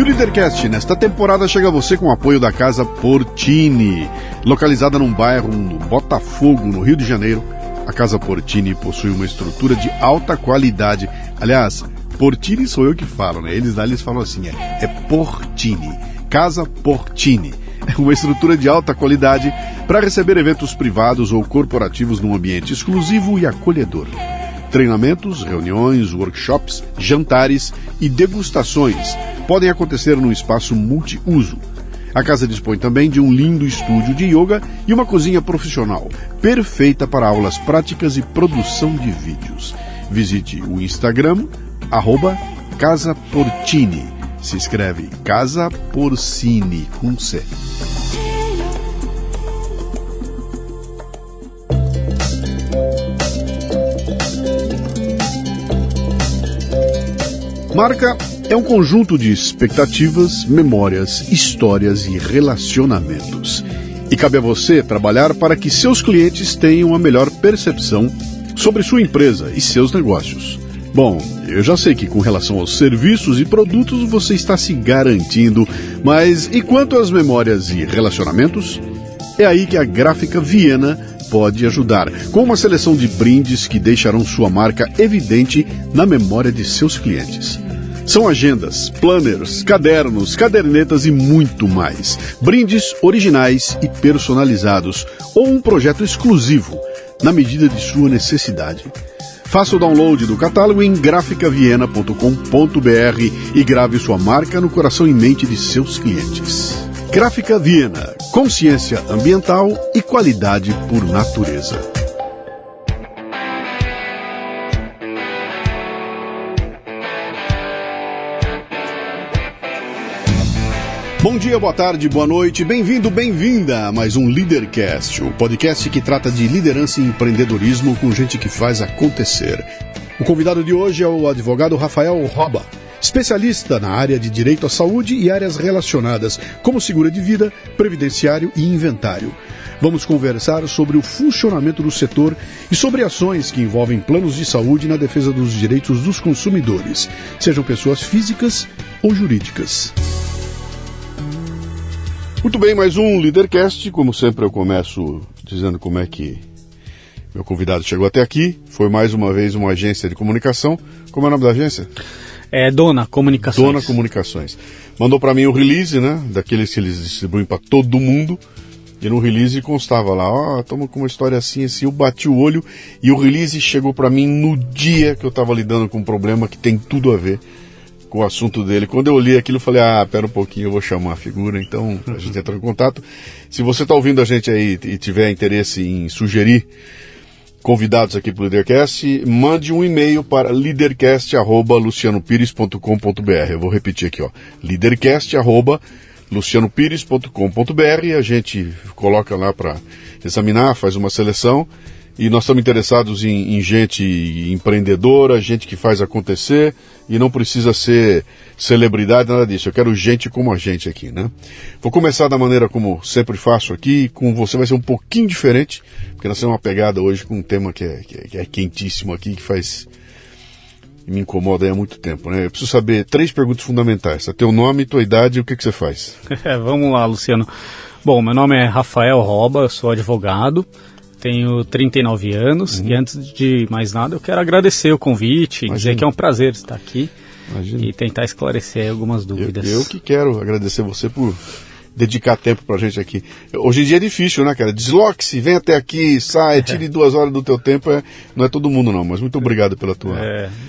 E o Lidercast, nesta temporada, chega a você com o apoio da Casa Portini. Localizada num bairro no Botafogo, no Rio de Janeiro, a Casa Portini possui uma estrutura de alta qualidade. Aliás, Portini sou eu que falo, né? Eles falam assim, é Portini, Casa Portini. É uma estrutura de alta qualidade para receber eventos privados ou corporativos num ambiente exclusivo e acolhedor. Treinamentos, reuniões, workshops, jantares e degustações podem acontecer num espaço multiuso. A casa dispõe também de um lindo estúdio de yoga e uma cozinha profissional, perfeita para aulas práticas e produção de vídeos. Visite o Instagram, @CasaPortini. Se escreve Casa Porcini, com C. Marca é um conjunto de expectativas, memórias, histórias e relacionamentos. E cabe a você trabalhar para que seus clientes tenham a melhor percepção sobre sua empresa e seus negócios. Bom, eu já sei que com relação aos serviços e produtos você está se garantindo, mas e quanto às memórias e relacionamentos? É aí que a Gráfica Viena pode ajudar, com uma seleção de brindes que deixarão sua marca evidente na memória de seus clientes. São agendas, planners, cadernos, cadernetas e muito mais. Brindes originais e personalizados ou um projeto exclusivo, na medida de sua necessidade. Faça o download do catálogo em graficaviena.com.br e grave sua marca no coração e mente de seus clientes. Gráfica Viena, consciência ambiental e qualidade por natureza. Bom dia, boa tarde, boa noite, bem-vindo, bem-vinda a mais um Lidercast, o podcast que trata de liderança e empreendedorismo com gente que faz acontecer. O convidado de hoje é o advogado Rafael Roba, especialista na área de direito à saúde e áreas relacionadas, como seguro de vida, previdenciário e inventário. Vamos conversar sobre o funcionamento do setor e sobre ações que envolvem planos de saúde na defesa dos direitos dos consumidores, sejam pessoas físicas ou jurídicas. Muito bem, mais um Lidercast. Como sempre eu começo dizendo como é que meu convidado chegou até aqui. Foi mais uma vez uma agência de comunicação. Como é o nome da agência? É Dona Comunicações. Dona Comunicações. Mandou para mim o release, né? Daqueles que eles distribuem para todo mundo. E no release constava lá, estamos com uma história assim, assim. Eu bati o olho e o release chegou para mim no dia que eu estava lidando com um problema que tem tudo a ver com o assunto dele. Quando eu li aquilo, eu falei, pera um pouquinho, eu vou chamar a figura. Então, a gente entrou em contato. Se você está ouvindo a gente aí e tiver interesse em sugerir convidados aqui para o Lidercast, mande um e-mail para lidercast@lucianopires.com.br. Eu vou repetir aqui, lidercast@lucianopires.com.br. A gente coloca lá para examinar, faz uma seleção. E nós estamos interessados em gente empreendedora, gente que faz acontecer, e não precisa ser celebridade, nada disso. Eu quero gente como a gente aqui, né? Vou começar da maneira como sempre faço aqui, com você vai ser um pouquinho diferente, porque nós temos uma pegada hoje com um tema que é quentíssimo aqui, que me incomoda há muito tempo, né? Eu preciso saber 3 perguntas fundamentais, tá? Teu nome, tua idade e o que você faz. Vamos lá, Luciano. Bom, meu nome é Rafael Roba, eu sou advogado. Tenho 39 anos e antes de mais nada eu quero agradecer o convite, dizer que é um prazer estar aqui e tentar esclarecer algumas dúvidas. Eu que quero agradecer você por dedicar tempo pra gente aqui. Hoje em dia é difícil, né, cara? Desloque-se, vem até aqui, sai, tire 2 horas do teu tempo. Não é todo mundo não, mas muito obrigado pela tua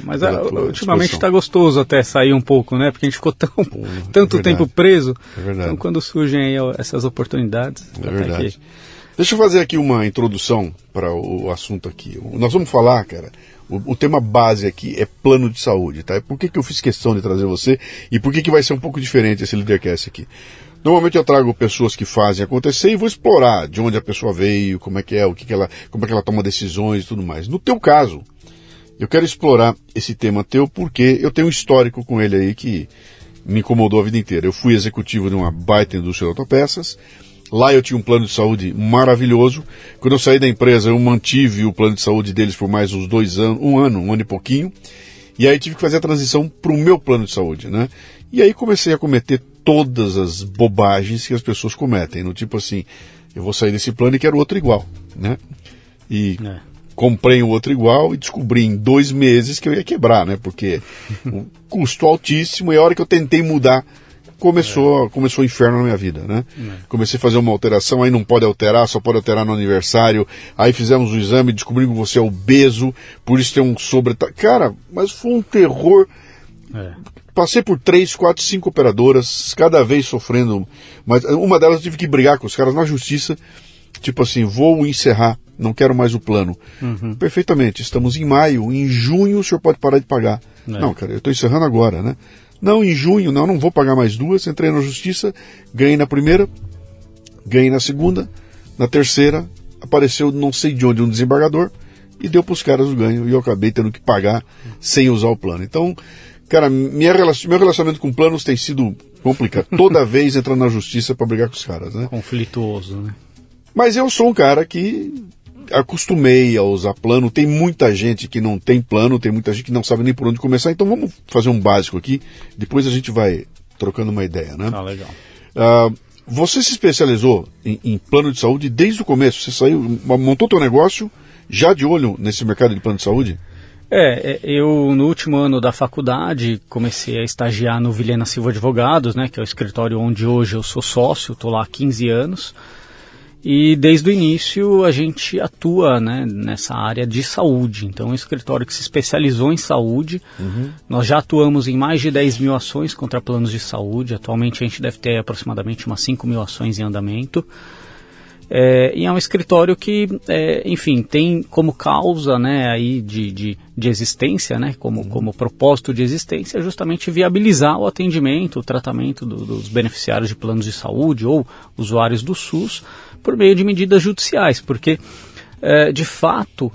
Mas ultimamente está gostoso até sair um pouco, né? Porque a gente ficou tanto tempo preso. É verdade. Então quando surgem aí essas oportunidades... É verdade. Deixa eu fazer aqui uma introdução para o assunto aqui. Nós vamos falar, cara, o tema base aqui é plano de saúde, tá? Por que eu fiz questão de trazer você e por que vai ser um pouco diferente esse Lidercast aqui? Normalmente eu trago pessoas que fazem acontecer e vou explorar de onde a pessoa veio, como é que é, como é que ela toma decisões e tudo mais. No teu caso, eu quero explorar esse tema teu porque eu tenho um histórico com ele aí que me incomodou a vida inteira. Eu fui executivo de uma baita indústria de autopeças. Lá eu tinha um plano de saúde maravilhoso. Quando eu saí da empresa, eu mantive o plano de saúde deles por mais uns 2 anos, um ano e pouquinho. E aí tive que fazer a transição para o meu plano de saúde, né? E aí comecei a cometer todas as bobagens que as pessoas cometem, no tipo assim, eu vou sair desse plano e quero outro igual, né? E comprei um outro igual e descobri em 2 meses que eu ia quebrar, né? Porque o custo altíssimo, e a hora que eu tentei mudar, começou o inferno na minha vida, né? Comecei a fazer uma alteração, aí não pode alterar, só pode alterar no aniversário, aí fizemos o exame, descobrimos que você é obeso, por isso tem um Cara, mas foi um terror. Passei por 3, 4, 5 operadoras, cada vez sofrendo, mas uma delas eu tive que brigar com os caras na justiça, tipo assim, vou encerrar, não quero mais o plano. Perfeitamente, estamos em maio, em junho o senhor pode parar de pagar. Não, cara, eu estou encerrando agora, né? Não, em junho, não vou pagar mais 2, entrei na justiça, ganhei na primeira, ganhei na segunda, na terceira, apareceu não sei de onde um desembargador e deu para os caras o ganho, e eu acabei tendo que pagar sem usar o plano. Então, cara, meu relacionamento com planos tem sido complicado. Toda vez entrando na justiça para brigar com os caras, né? Conflituoso, né? Mas eu sou um cara que acostumei a usar plano. Tem muita gente que não tem plano, tem muita gente que não sabe nem por onde começar. Então vamos fazer um básico aqui. Depois a gente vai trocando uma ideia, né? Legal. Você se especializou em plano de saúde desde o começo. Você saiu, montou teu negócio já de olho nesse mercado de plano de saúde? Eu no último ano da faculdade comecei a estagiar no Vilhena Silva Advogados, né, que é o escritório onde hoje eu sou sócio, estou lá há 15 anos, e desde o início a gente atua, né, nessa área de saúde. Então é um escritório que se especializou em saúde. Nós já atuamos em mais de 10 mil ações contra planos de saúde. Atualmente a gente deve ter aproximadamente umas 5 mil ações em andamento. E é um escritório que, enfim, tem como causa, né, aí de existência, né, como propósito de existência, justamente viabilizar o atendimento, o tratamento dos beneficiários de planos de saúde ou usuários do SUS por meio de medidas judiciais, porque, de fato,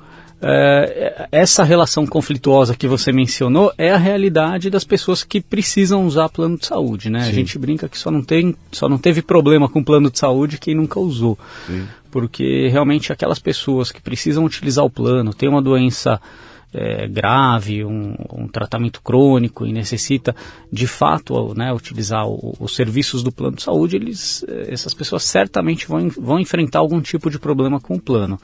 essa relação conflituosa que você mencionou é a realidade das pessoas que precisam usar plano de saúde, né? Sim. A gente brinca que só não teve problema com plano de saúde quem nunca usou. Sim. Porque realmente aquelas pessoas que precisam utilizar o plano, tem uma doença grave, um tratamento crônico e necessita de fato, né, utilizar os serviços do plano de saúde, essas pessoas certamente vão enfrentar algum tipo de problema com o plano.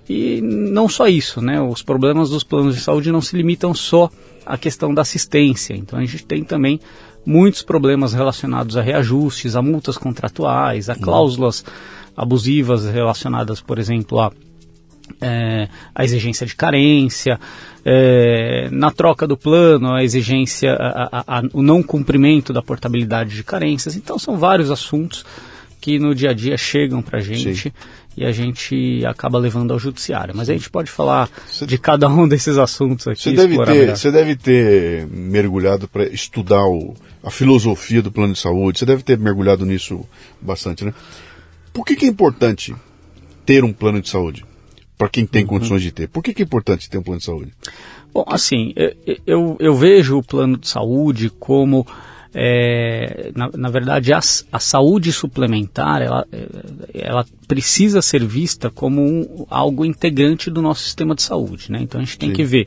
E não só isso, né, os problemas dos planos de saúde não se limitam só à questão da assistência. Então a gente tem também muitos problemas relacionados a reajustes, a multas contratuais, a cláusulas abusivas relacionadas, por exemplo, a exigência de carência, na troca do plano, a exigência, o não cumprimento da portabilidade de carências. Então são vários assuntos que no dia a dia chegam para a gente. Sim. E a gente acaba levando ao judiciário. Mas a gente pode falar de cada um desses assuntos aqui. Você deve ter mergulhado para estudar a filosofia do plano de saúde. Você deve ter mergulhado nisso bastante, né? Por que é importante ter um plano de saúde? Para quem tem condições de ter. Por que é importante ter um plano de saúde? Bom, assim, eu vejo o plano de saúde como, na verdade, a saúde suplementar, ela precisa ser vista como algo integrante do nosso sistema de saúde, né? Então a gente tem que ver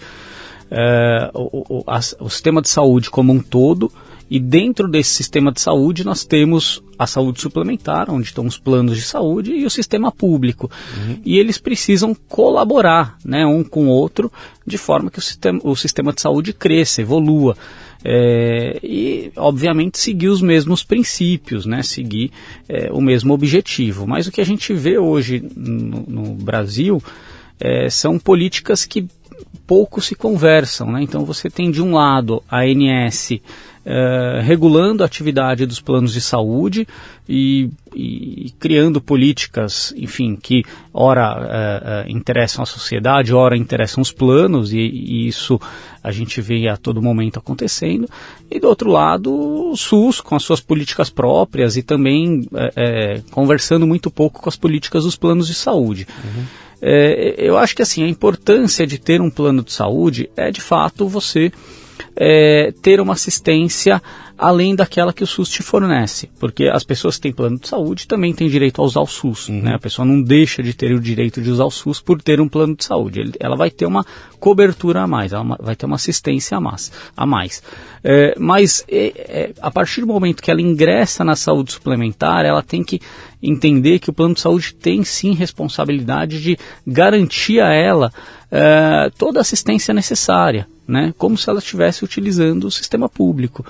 o sistema de saúde como um todo. E dentro desse sistema de saúde nós temos a saúde suplementar, onde estão os planos de saúde, e o sistema público. E eles precisam colaborar, né, um com o outro, de forma que o sistema de saúde cresça, evolua. E, obviamente, seguir os mesmos princípios, né, seguir o mesmo objetivo. Mas o que a gente vê hoje no Brasil são políticas que pouco se conversam, né? Então você tem de um lado a ANS regulando a atividade dos planos de saúde e criando políticas, enfim, que ora interessam a sociedade, ora interessam os planos, e isso a gente vê a todo momento acontecendo. E do outro lado, o SUS com as suas políticas próprias e também conversando muito pouco com as políticas dos planos de saúde. Eu acho que assim, a importância de ter um plano de saúde é de fato você ter uma assistência além daquela que o SUS te fornece, porque as pessoas que têm plano de saúde também têm direito a usar o SUS, né? A pessoa não deixa de ter o direito de usar o SUS por ter um plano de saúde, ela vai ter uma cobertura a mais, ela vai ter uma assistência a mais. Mas a partir do momento que ela ingressa na saúde suplementar, ela tem que entender que o plano de saúde tem sim responsabilidade de garantir a ela toda a assistência necessária, né? Como se ela estivesse utilizando o sistema público.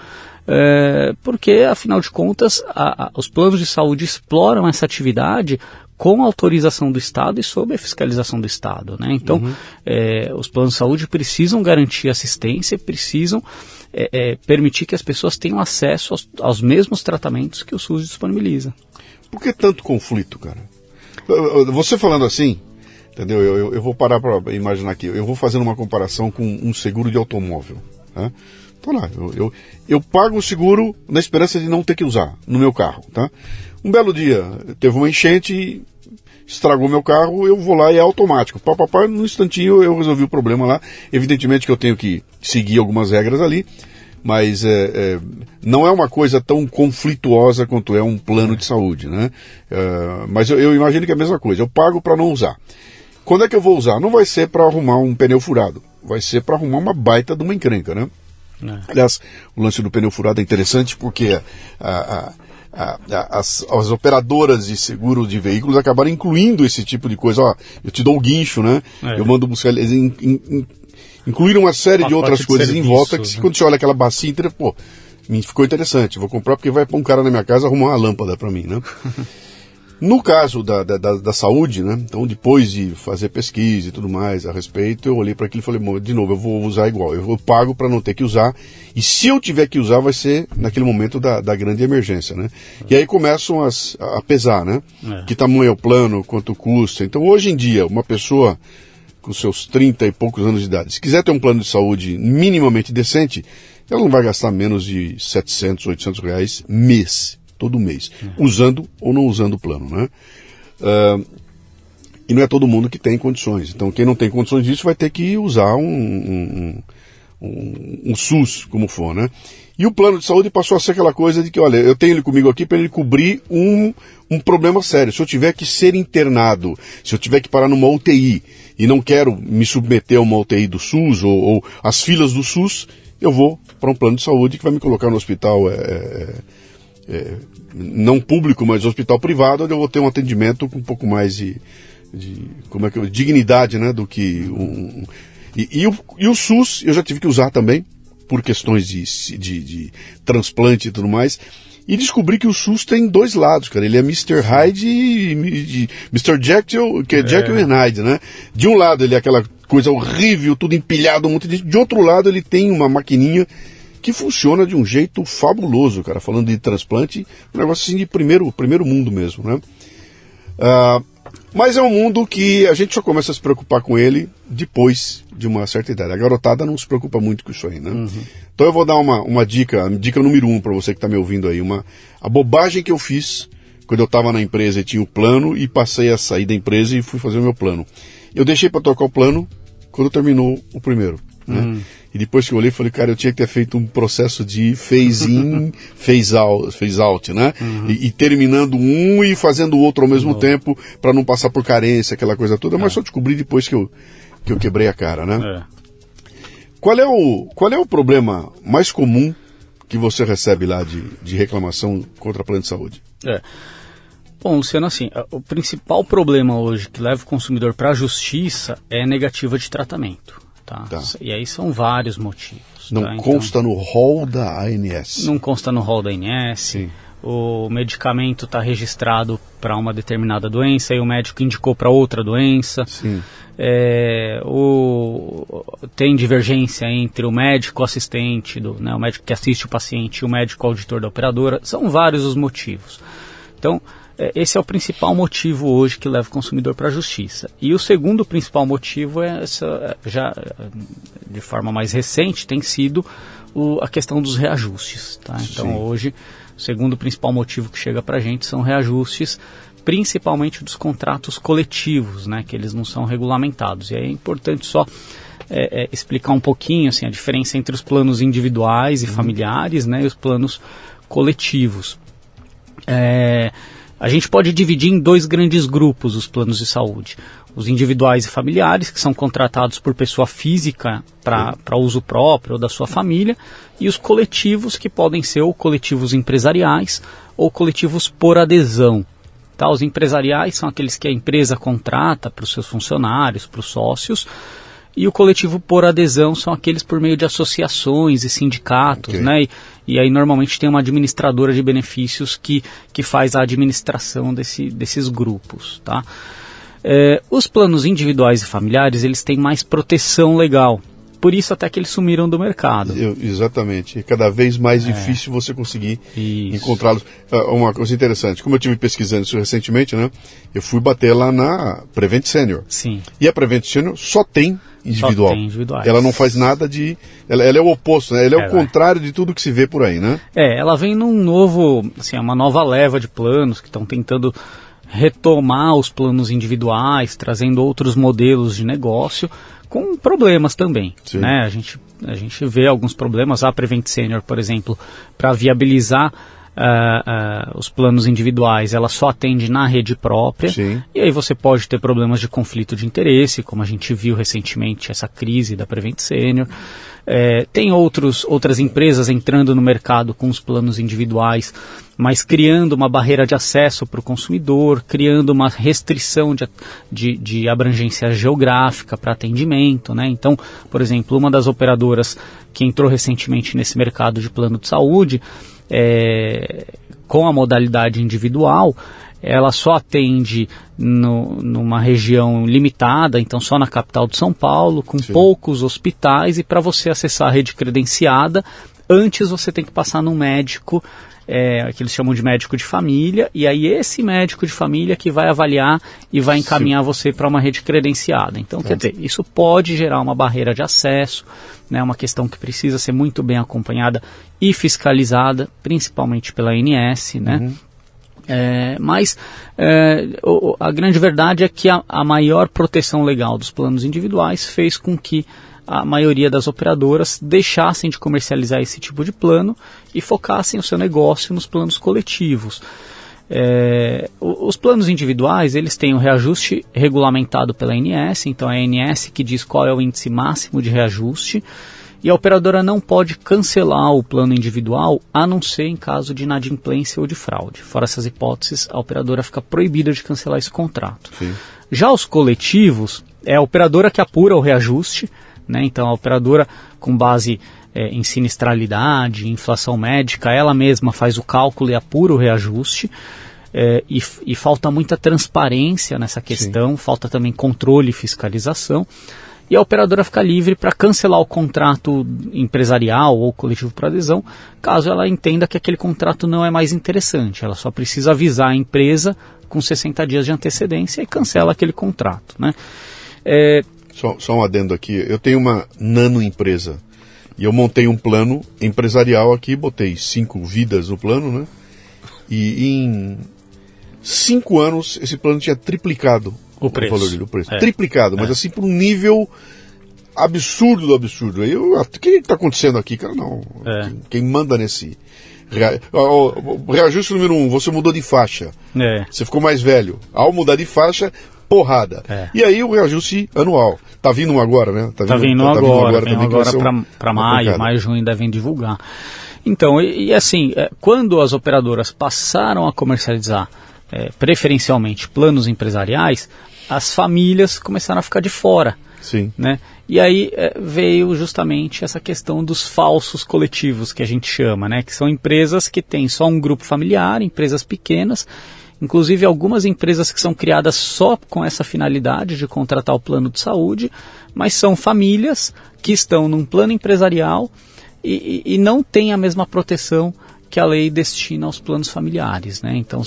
Porque, afinal de contas, os planos de saúde exploram essa atividade com autorização do Estado e sob a fiscalização do Estado, né? Então, os planos de saúde precisam garantir assistência, precisam permitir que as pessoas tenham acesso aos mesmos tratamentos que o SUS disponibiliza. Por que tanto conflito, cara? Você falando assim, entendeu? Eu vou parar para imaginar aqui. Eu vou fazendo uma comparação com um seguro de automóvel, né? Então lá, eu pago o seguro na esperança de não ter que usar no meu carro, tá? Um belo dia, teve uma enchente, estragou meu carro, eu vou lá e é automático. No instantinho eu resolvi o problema lá. Evidentemente que eu tenho que seguir algumas regras ali, mas não é uma coisa tão conflituosa quanto é um plano de saúde, né? Mas eu imagino que é a mesma coisa. Eu pago para não usar. Quando é que eu vou usar? Não vai ser para arrumar um pneu furado. Vai ser para arrumar uma baita de uma encrenca, né? Aliás, o lance do pneu furado é interessante porque as operadoras de seguro de veículos acabaram incluindo esse tipo de coisa. Ó, eu te dou o guincho, né? Eu mando buscar. Eles incluíram uma série de outras coisas em volta que, né? Quando você olha aquela bacia inteira, pô, me ficou interessante. Vou comprar porque vai pôr um cara na minha casa arrumar uma lâmpada para mim, né? No caso da saúde, né? Então, depois de fazer pesquisa e tudo mais a respeito, eu olhei para aquilo e falei, de novo, eu vou usar igual. Eu pago para não ter que usar. E se eu tiver que usar, vai ser naquele momento da grande emergência, né? E aí começam a pesar, né? Que tamanho é o plano, quanto custa. Então, hoje em dia, uma pessoa com seus 30 e poucos anos de idade, se quiser ter um plano de saúde minimamente decente, ela não vai gastar menos de 700, 800 reais todo mês, usando ou não usando o plano, né? E não é todo mundo que tem condições. Então, quem não tem condições disso vai ter que usar um SUS, como for, né? E o plano de saúde passou a ser aquela coisa de que, olha, eu tenho ele comigo aqui para ele cobrir um problema sério. Se eu tiver que ser internado, se eu tiver que parar numa UTI e não quero me submeter a uma UTI do SUS ou as filas do SUS, eu vou para um plano de saúde que vai me colocar no hospital não público, mas hospital privado, onde eu vou ter um atendimento com um pouco mais de dignidade, né, do que e o SUS eu já tive que usar também por questões de transplante e tudo mais, e descobri que o SUS tem dois lados, cara. Ele é Mr. Hyde e Mr. Jekyll, que é Jekyll e Hyde, né? De um lado ele é aquela coisa horrível, tudo empilhado, um monte de outro lado ele tem uma maquininha que funciona de um jeito fabuloso, cara. Falando de transplante, um negócio assim de primeiro mundo mesmo, né? Mas é um mundo que a gente só começa a se preocupar com ele depois de uma certa idade. A garotada não se preocupa muito com isso aí, né? Então eu vou dar uma dica número 1 para você que está me ouvindo aí. A bobagem que eu fiz quando eu estava na empresa e tinha o plano e passei a sair da empresa e fui fazer o meu plano. Eu deixei para tocar o plano quando terminou o primeiro, né? E depois que eu olhei, falei, cara, eu tinha que ter feito um processo de phase in, phase out, né? E terminando um e fazendo o outro ao mesmo tempo, para não passar por carência, aquela coisa toda, mas só descobri depois que eu quebrei a cara, né? Qual é o problema mais comum que você recebe lá de reclamação contra plano de saúde? Bom, Luciano, assim, o principal problema hoje que leva o consumidor para a justiça é a negativa de tratamento. Tá. E aí são vários motivos. Não consta no rol da ANS. Não consta no rol da ANS. Sim. O medicamento está registrado para uma determinada doença e o médico indicou para outra doença. Sim. Tem divergência entre o médico assistente, o médico que assiste o paciente e o médico auditor da operadora. São vários os motivos. Então, esse é o principal motivo hoje que leva o consumidor para a justiça. E o segundo principal motivo já de forma mais recente, tem sido a questão dos reajustes. Tá? Então, hoje, o segundo principal motivo que chega para a gente são reajustes, principalmente dos contratos coletivos, né, que eles não são regulamentados. E aí é importante só explicar um pouquinho assim, a diferença entre os planos individuais e familiares, né, e os planos coletivos. A gente pode dividir em 2 grandes grupos os planos de saúde. Os individuais e familiares, que são contratados por pessoa física para uso próprio ou da sua família, e os coletivos, que podem ser ou coletivos empresariais ou coletivos por adesão. Tá? Os empresariais são aqueles que a empresa contrata para os seus funcionários, para os sócios, e o coletivo por adesão são aqueles por meio de associações e sindicatos, né? E aí normalmente tem uma administradora de benefícios que faz a administração desses grupos, tá? Os planos individuais e familiares, eles têm mais proteção legal. Por isso até que eles sumiram do mercado. Exatamente. É cada vez mais difícil você conseguir encontrá-los. Uma coisa interessante, como eu estive pesquisando isso recentemente, né? Eu fui bater lá na Prevent Senior. Sim. E a Prevent Senior só tem individual. Só tem individuais. Ela não faz nada de... Ela é o oposto, né? Ela é o contrário de tudo que se vê por aí, né? Ela vem num novo... Assim, uma nova leva de planos que estão tentando retomar os planos individuais, trazendo outros modelos de negócio, com problemas também, né? A gente vê alguns problemas. A Prevent Senior, por exemplo, para viabilizar os planos individuais, ela só atende na rede própria. Sim. E aí você pode ter problemas de conflito de interesse, como a gente viu recentemente, essa crise da Prevent Senior. Tem outras empresas entrando no mercado com os planos individuais, mas criando uma barreira de acesso para o consumidor, criando uma restrição de abrangência geográfica para atendimento, né? Então, por exemplo, uma das operadoras que entrou recentemente nesse mercado de plano de saúde, com a modalidade individual, ela só atende numa região limitada, então só na capital de São Paulo, com poucos hospitais, e para você acessar a rede credenciada, antes você tem que passar num médico, que eles chamam de médico de família, e aí esse médico de família que vai avaliar e vai encaminhar você para uma rede credenciada. Então, quer dizer, isso pode gerar uma barreira de acesso, né, uma questão que precisa ser muito bem acompanhada e fiscalizada, principalmente pela ANS, né? Mas a grande verdade é que a maior proteção legal dos planos individuais fez com que a maioria das operadoras deixassem de comercializar esse tipo de plano e focassem o seu negócio nos planos coletivos. Os planos individuais, eles têm um reajuste regulamentado pela ANS, então é a ANS que diz qual é o índice máximo de reajuste, e a operadora não pode cancelar o plano individual, a não ser em caso de inadimplência ou de fraude. Fora essas hipóteses, a operadora fica proibida de cancelar esse contrato. Sim. Já os coletivos, é a operadora que apura o reajuste, né? Então a operadora, com base em sinistralidade, inflação médica, ela mesma faz o cálculo e apura o reajuste. E falta muita transparência nessa questão, falta também controle e fiscalização. E a operadora fica livre para cancelar o contrato empresarial ou coletivo por adesão, caso ela entenda que aquele contrato não é mais interessante. Ela só precisa avisar a empresa com 60 dias de antecedência e cancela aquele contrato, né? Só um adendo aqui. Eu tenho uma nano empresa e eu montei um plano empresarial aqui, botei 5 vidas no plano, né? E em 5 anos esse plano tinha triplicado o valor do preço. Triplicado, mas assim por um nível absurdo do absurdo. Aí o que está acontecendo aqui, cara? Não. Quem manda nesse... Reajuste número 1, você mudou de faixa. Você ficou mais velho. Ao mudar de faixa, porrada. E aí o reajuste anual. Tá vindo um agora, né? Tá vindo agora para maio, junho devem divulgar. Então, e assim, quando as operadoras passaram a comercializar preferencialmente planos empresariais, as famílias começaram a ficar de fora. Sim. Né? E aí veio justamente essa questão dos falsos coletivos, que a gente chama, né? Que são empresas que têm só um grupo familiar, empresas pequenas, inclusive algumas empresas que são criadas só com essa finalidade de contratar o plano de saúde, mas são famílias que estão num plano empresarial e não têm a mesma proteção que a lei destina aos planos familiares, né? Então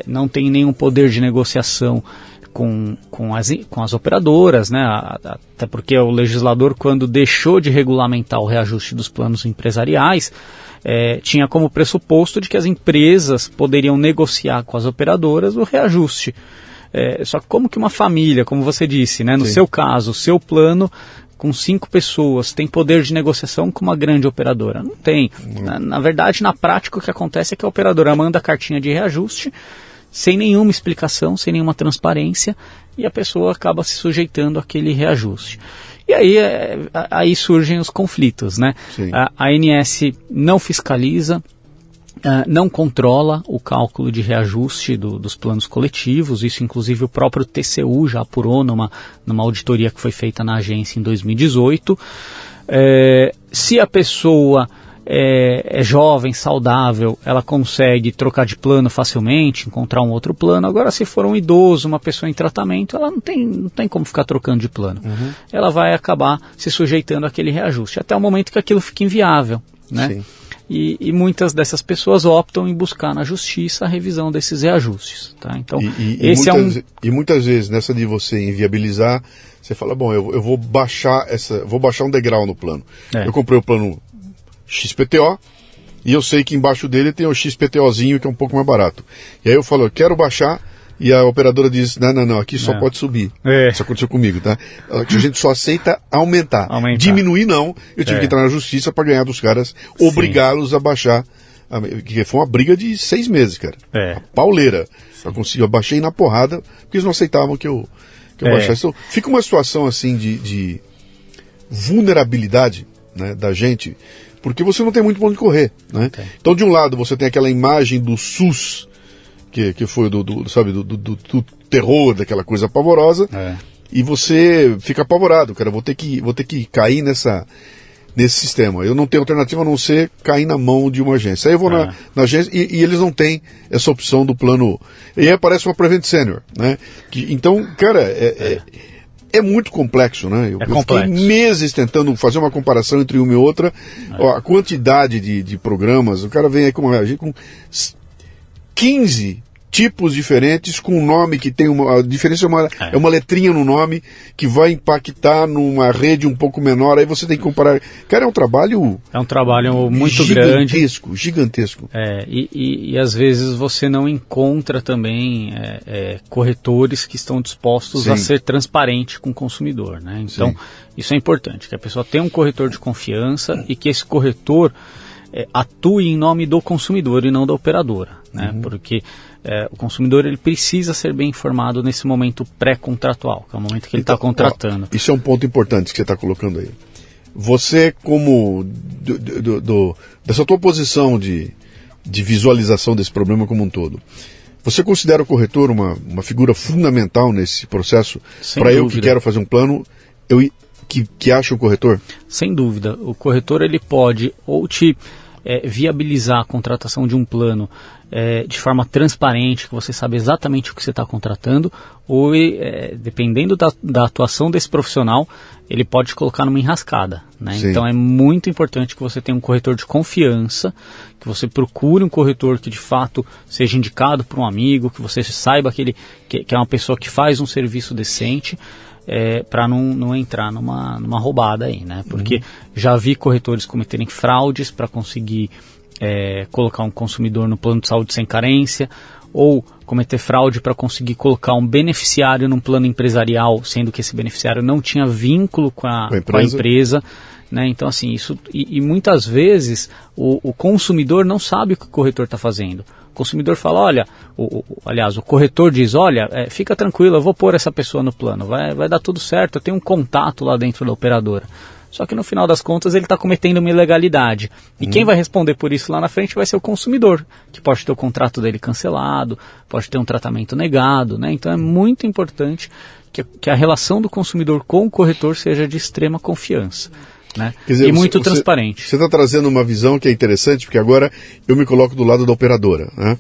não tem nenhum poder de negociação com as operadoras, né? Até porque o legislador, quando deixou de regulamentar o reajuste dos planos empresariais, tinha como pressuposto de que as empresas poderiam negociar com as operadoras o reajuste. Só que como que uma família, como você disse, né, no seu caso, o seu plano com 5 pessoas tem poder de negociação com uma grande operadora? Não tem. Na verdade, na prática, o que acontece é que a operadora manda a cartinha de reajuste sem nenhuma explicação, sem nenhuma transparência, e a pessoa acaba se sujeitando àquele reajuste. E aí surgem os conflitos, né? A ANS não fiscaliza, não controla o cálculo de reajuste dos planos coletivos. Isso, inclusive, o próprio TCU já apurou numa auditoria que foi feita na agência em 2018. Se a pessoa é jovem, saudável, ela consegue trocar de plano facilmente, encontrar um outro plano. Agora, se for um idoso, uma pessoa em tratamento, ela não tem como ficar trocando de plano. Ela vai acabar se sujeitando àquele reajuste, até o momento que aquilo fica inviável, né? Sim. E muitas dessas pessoas optam em buscar na justiça a revisão desses reajustes. Tá? Então, e muitas vezes, nessa de você inviabilizar, você fala, bom, eu vou baixar um degrau no plano. Eu comprei o plano XPTO e eu sei que embaixo dele tem o XPTOzinho, que é um pouco mais barato. E aí eu falo, eu quero baixar, e a operadora diz, não, aqui só pode subir. Isso aconteceu comigo, tá? A gente só aceita aumentar. Diminuir não, eu tive que entrar na justiça para ganhar dos caras, obrigá-los a baixar, que foi uma briga de 6 meses, cara. A pauleira. Eu baixei na porrada, porque eles não aceitavam que eu baixasse. Então, fica uma situação assim de vulnerabilidade, né, da gente, porque você não tem muito pra onde correr, né? Então, de um lado, você tem aquela imagem do SUS, que foi do terror, daquela coisa pavorosa, e você fica apavorado, cara, vou ter que cair nesse sistema. Eu não tenho alternativa a não ser cair na mão de uma agência. Aí eu vou na agência e eles não têm essa opção do plano. E aí aparece uma Prevent Senior, né? Então, cara, é muito complexo, né? Eu fiquei meses tentando fazer uma comparação entre uma e outra. A quantidade de programas, o cara vem aí com 15 tipos diferentes, com um nome que tem a diferença é uma letrinha no nome que vai impactar numa rede um pouco menor, aí você tem que comparar. Cara, é um trabalho muito gigantesco. E às vezes você não encontra também corretores que estão dispostos a ser transparente com o consumidor, né? Então, isso é importante, que a pessoa tenha um corretor de confiança e que esse corretor atue em nome do consumidor e não da operadora, né? Porque o consumidor ele precisa ser bem informado nesse momento pré-contratual, que é o momento que ele está contratando. Isso é um ponto importante que você está colocando aí. Você, como dessa tua posição de visualização desse problema como um todo, você considera o corretor uma figura fundamental nesse processo? Para eu que quero fazer um plano, que acha o corretor? Sem dúvida. O corretor ele pode ou te viabilizar a contratação de um plano de forma transparente, que você sabe exatamente o que você está contratando, ou dependendo da atuação desse profissional, ele pode te colocar numa enrascada, né? Então é muito importante que você tenha um corretor de confiança, que você procure um corretor que de fato seja indicado por um amigo, que você saiba que é uma pessoa que faz um serviço decente, para não entrar numa roubada aí, né? Porque já vi corretores cometerem fraudes para conseguir colocar um consumidor no plano de saúde sem carência, ou cometer fraude para conseguir colocar um beneficiário num plano empresarial, sendo que esse beneficiário não tinha vínculo com a empresa, né? Então, assim, isso e muitas vezes o consumidor não sabe o que o corretor está fazendo. O consumidor fala, olha, aliás, o corretor diz, olha, fica tranquilo, eu vou pôr essa pessoa no plano, vai dar tudo certo, eu tenho um contato lá dentro da operadora. Só que no final das contas ele está cometendo uma ilegalidade. E quem vai responder por isso lá na frente vai ser o consumidor, que pode ter o contrato dele cancelado, pode ter um tratamento negado, né? Então é muito importante que a relação do consumidor com o corretor seja de extrema confiança, né? Quer dizer, e muito transparente. Você está trazendo uma visão que é interessante, porque agora eu me coloco do lado da operadora, né?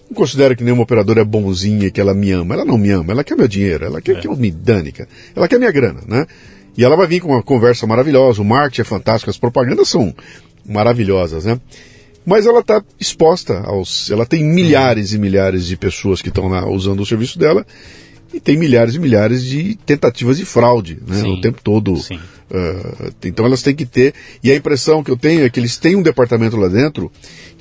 Não considero que nenhuma operadora é bonzinha, que ela me ama. Ela não me ama, ela quer meu dinheiro, ela quer que eu me dane, cara. Ela quer minha grana, né? E ela vai vir com uma conversa maravilhosa, o marketing é fantástico, as propagandas são maravilhosas, né? Mas ela está exposta ela tem milhares e milhares de pessoas que estão lá usando o serviço dela, e tem milhares e milhares de tentativas de fraude, né? O tempo todo Então elas têm que ter, e a impressão que eu tenho é que eles têm um departamento lá dentro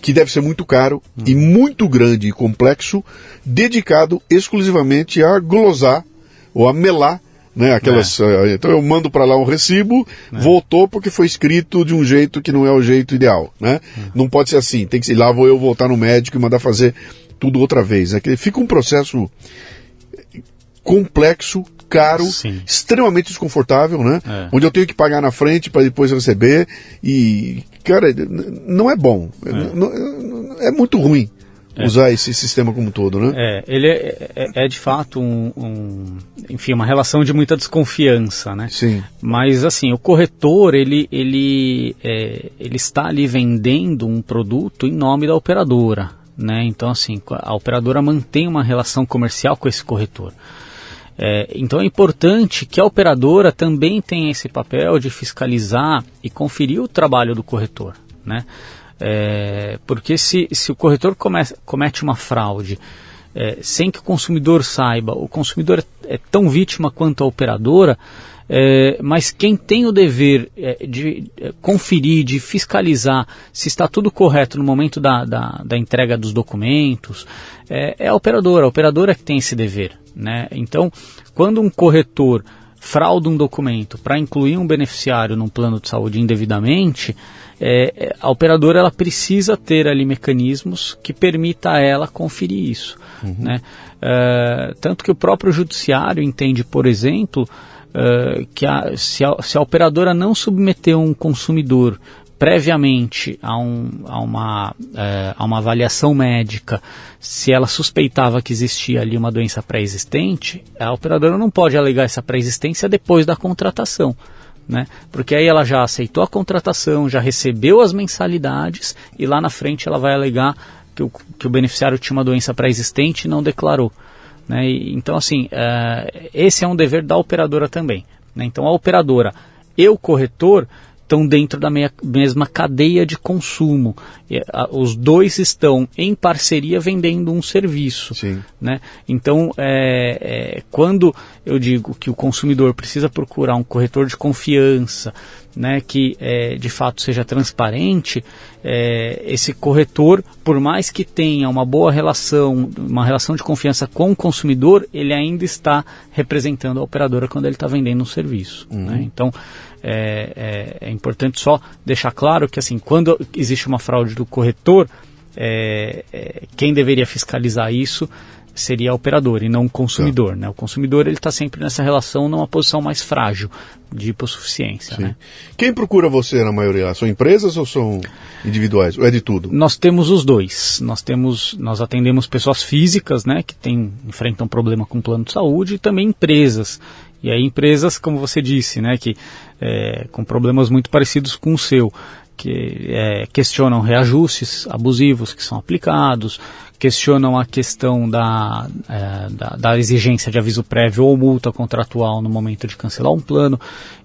que deve ser muito caro e muito grande e complexo, dedicado exclusivamente a glosar ou a melar, né, aquelas, então eu mando para lá um recibo, voltou porque foi escrito de um jeito que não é o jeito ideal, né? Não pode ser assim, tem que ser, lá vou eu voltar no médico e mandar fazer tudo outra vez, né? Fica um processo complexo, caro, sim, extremamente desconfortável, né? Onde eu tenho que pagar na frente para depois receber e, cara, não é bom, é muito ruim usar esse sistema como um todo, né? Ele é de fato enfim, uma relação de muita desconfiança, né? Sim. Mas assim, o corretor ele está ali vendendo um produto em nome da operadora, né? Então assim, a operadora mantém uma relação comercial com esse corretor. Então é importante que a operadora também tenha esse papel de fiscalizar e conferir o trabalho do corretor, né? Porque se o corretor comete uma fraude sem que o consumidor saiba, o consumidor é tão vítima quanto a operadora, mas quem tem o dever de conferir, de fiscalizar se está tudo correto no momento da entrega dos documentos, é a operadora que tem esse dever, né? Então, quando um corretor frauda um documento para incluir um beneficiário num plano de saúde indevidamente, a operadora ela precisa ter ali mecanismos que permita a ela conferir isso, né? Tanto que o próprio judiciário entende, por exemplo, que se a operadora não submeter um consumidor previamente a uma avaliação médica, se ela suspeitava que existia ali uma doença pré-existente, a operadora não pode alegar essa pré-existência depois da contratação, né? Porque aí ela já aceitou a contratação, já recebeu as mensalidades e lá na frente ela vai alegar que o beneficiário tinha uma doença pré-existente e não declarou, né? Então assim, esse é um dever da operadora também, né? Então a operadora e o corretor estão dentro da mesma cadeia de consumo. Os dois estão em parceria vendendo um serviço. Sim. Né? Então, quando eu digo que o consumidor precisa procurar um corretor de confiança, né, que de fato seja transparente, esse corretor, por mais que tenha uma boa relação, uma relação de confiança com o consumidor, ele ainda está representando a operadora quando ele está vendendo um serviço. Né? Então, é importante só deixar claro que assim, quando existe uma fraude do corretor, quem deveria fiscalizar isso seria a operadora e não o consumidor. Né? O consumidor está sempre nessa relação numa posição mais frágil de hipossuficiência. Né? Quem procura você na maioria? São empresas ou são individuais? Ou é de tudo? Nós temos os dois. Nós atendemos pessoas físicas, né, que enfrentam problema com plano de saúde, e também empresas. E aí empresas, como você disse, né, que com problemas muito parecidos com o seu, que questionam reajustes abusivos que são aplicados, questionam a questão da exigência de aviso prévio ou multa contratual no momento de cancelar um plano.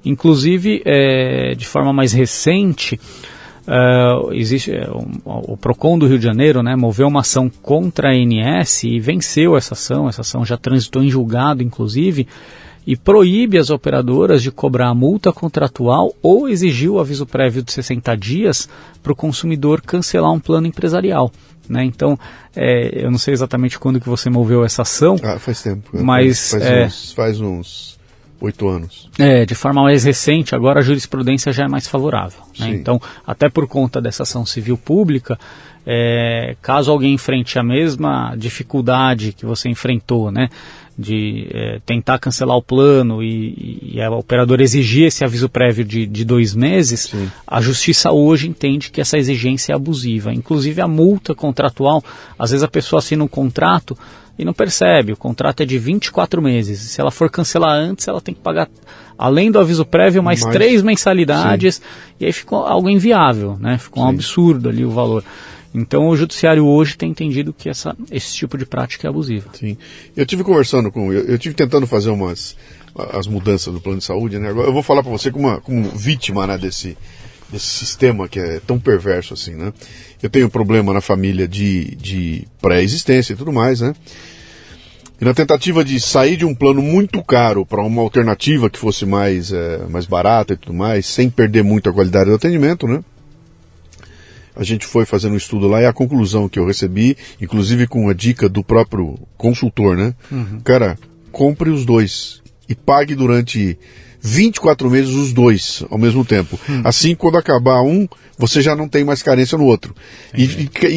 Inclusive, de forma mais recente, o PROCON do Rio de Janeiro, né, moveu uma ação contra a ANS e venceu essa ação já transitou em julgado, inclusive, e proíbe as operadoras de cobrar a multa contratual ou exigir o aviso prévio de 60 dias para o consumidor cancelar um plano empresarial. Né? Então, eu não sei exatamente quando que você moveu essa ação. Faz tempo. Mas, faz uns 8 anos. De forma mais recente, agora a jurisprudência já é mais favorável. Né? Então, até por conta dessa ação civil pública, caso alguém enfrente a mesma dificuldade que você enfrentou, né, de tentar cancelar o plano e a operadora exigir esse aviso prévio de 2 meses, sim, a justiça hoje entende que essa exigência é abusiva. Inclusive a multa contratual, às vezes a pessoa assina um contrato e não percebe, o contrato é de 24 meses. Se ela for cancelar antes, ela tem que pagar, além do aviso prévio, mais 3 mensalidades, sim, e aí ficou algo inviável, né? Ficou um absurdo ali o valor. Então o judiciário hoje tem entendido que esse tipo de prática é abusiva. Sim. Eu tive conversando eu tive tentando fazer as mudanças do plano de saúde, né? Agora eu vou falar para você como vítima, né, desse sistema que é tão perverso assim, né? Eu tenho um problema na família de pré-existência e tudo mais, né? E na tentativa de sair de um plano muito caro para uma alternativa que fosse mais barata e tudo mais, sem perder muito a qualidade do atendimento, né? A gente foi fazendo um estudo lá e a conclusão que eu recebi, inclusive com a dica do próprio consultor, né? Cara, compre os dois e pague durante 24 meses os dois ao mesmo tempo. Assim, quando acabar um, você já não tem mais carência no outro. E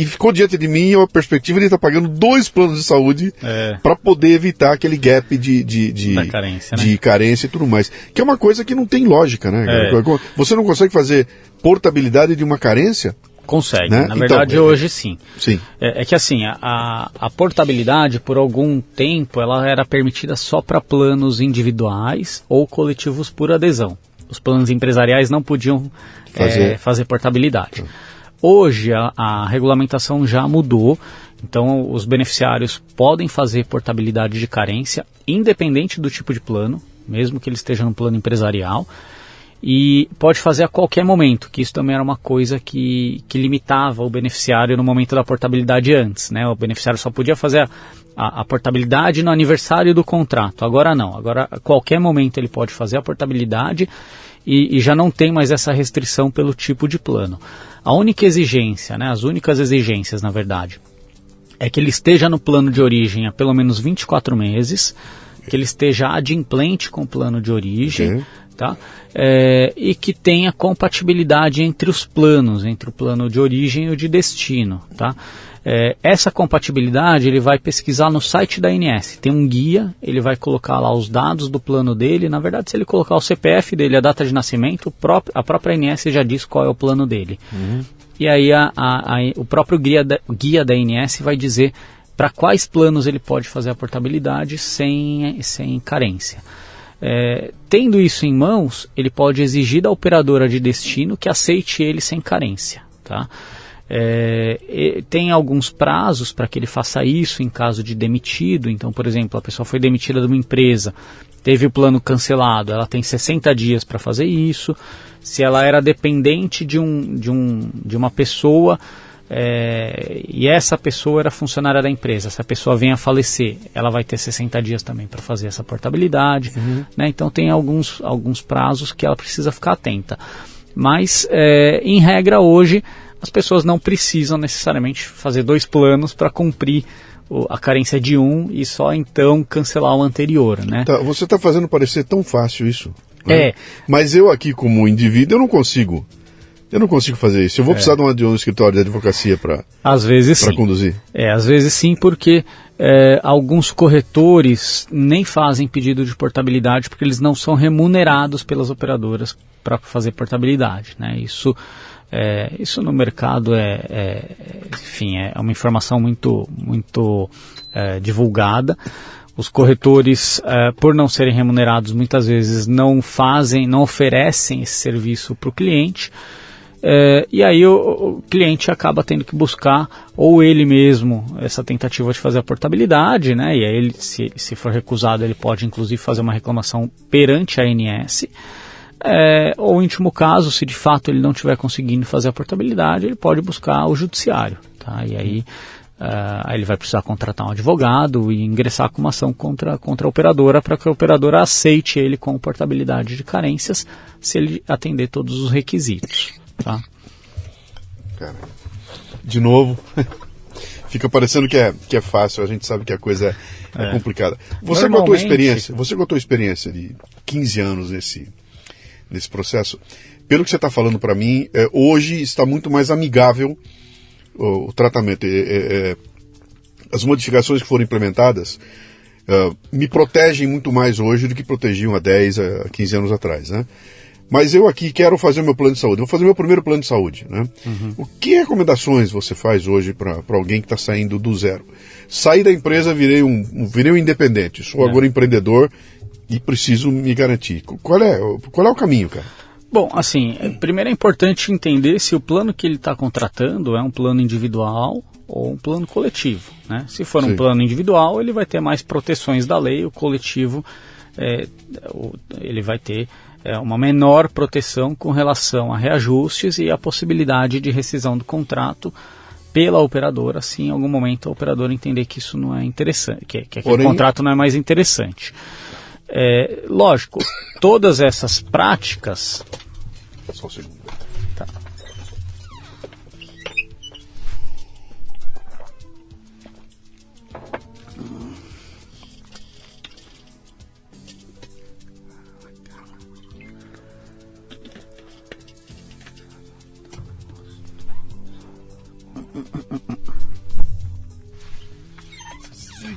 ficou diante de mim a perspectiva de estar pagando 2 planos de saúde para poder evitar aquele gap de carência, né? De carência e tudo mais. Que é uma coisa que não tem lógica, né? Você não consegue fazer portabilidade de uma carência? Consegue, né? Na verdade hoje sim. É que assim, a portabilidade por algum tempo ela era permitida só para planos individuais ou coletivos por adesão. Os planos empresariais não podiam fazer portabilidade. Hoje a regulamentação já mudou, então os beneficiários podem fazer portabilidade de carência independente do tipo de plano, mesmo que ele esteja no plano empresarial. E pode fazer a qualquer momento, que isso também era uma coisa que limitava o beneficiário no momento da portabilidade antes, né? O beneficiário só podia fazer a portabilidade no aniversário do contrato, agora não, agora a qualquer momento ele pode fazer a portabilidade e já não tem mais essa restrição pelo tipo de plano. A única exigência, né, as únicas exigências na verdade, é que ele esteja no plano de origem há pelo menos 24 meses, que ele esteja adimplente com o plano de origem, tá? E que tenha compatibilidade entre os planos, entre o plano de origem e o de destino, tá? Essa compatibilidade ele vai pesquisar no site da ANS, tem um guia, ele vai colocar lá os dados do plano dele, na verdade se ele colocar o CPF dele, a data de nascimento, a própria ANS já diz qual é o plano dele. E aí o próprio guia da ANS vai dizer para quais planos ele pode fazer a portabilidade sem carência. Tendo isso em mãos, ele pode exigir da operadora de destino que aceite ele sem carência, tá? Tem alguns prazos para que ele faça isso em caso de demitido. Então, por exemplo, a pessoa foi demitida de uma empresa, teve o plano cancelado, ela tem 60 dias para fazer isso. Se ela era dependente de uma pessoa e essa pessoa era funcionária da empresa, se a pessoa vem a falecer, ela vai ter 60 dias também para fazer essa portabilidade, né? Então tem alguns prazos que ela precisa ficar atenta, mas em regra hoje as pessoas não precisam necessariamente fazer 2 planos para cumprir a carência de um e só então cancelar o anterior, né? Você está fazendo parecer tão fácil isso, né? Mas eu aqui como indivíduo eu não consigo fazer isso. Eu vou precisar de um escritório de advocacia para conduzir. Às vezes sim, porque alguns corretores nem fazem pedido de portabilidade porque eles não são remunerados pelas operadoras para fazer portabilidade, né? Isso no mercado enfim, é uma informação muito divulgada. Os corretores, por não serem remunerados, muitas vezes não oferecem esse serviço para o cliente. E aí o cliente acaba tendo que buscar ou ele mesmo essa tentativa de fazer a portabilidade, né? E aí ele, se for recusado, ele pode inclusive fazer uma reclamação perante a ANS, ou em último caso, se de fato ele não estiver conseguindo fazer a portabilidade, ele pode buscar o judiciário, tá? E aí ele vai precisar contratar um advogado e ingressar com uma ação contra a operadora para que a operadora aceite ele com portabilidade de carências se ele atender todos os requisitos. Tá. Cara, de novo, fica parecendo que é fácil, a gente sabe que a coisa é complicada. Você com a tua experiência de 15 anos nesse processo, pelo que você está falando para mim, hoje está muito mais amigável o tratamento. As modificações que foram implementadas me protegem muito mais hoje do que protegiam há 10, a 15 anos atrás, né? Mas eu aqui quero fazer o meu plano de saúde, vou fazer o meu primeiro plano de saúde, né? O que recomendações você faz hoje para alguém que está saindo do zero? Saí da empresa, virei um independente, sou agora empreendedor e preciso me garantir. Qual é o caminho, cara? Bom, assim, primeiro é importante entender se o plano que ele está contratando é um plano individual ou um plano coletivo, né? Se for um plano individual, ele vai ter mais proteções da lei, o coletivo ele vai ter uma menor proteção com relação a reajustes e a possibilidade de rescisão do contrato pela operadora, se em algum momento a operadora entender que isso não é interessante, que aquele Porém, contrato não é mais interessante. Lógico, todas essas práticas... Só um segundo. Tá.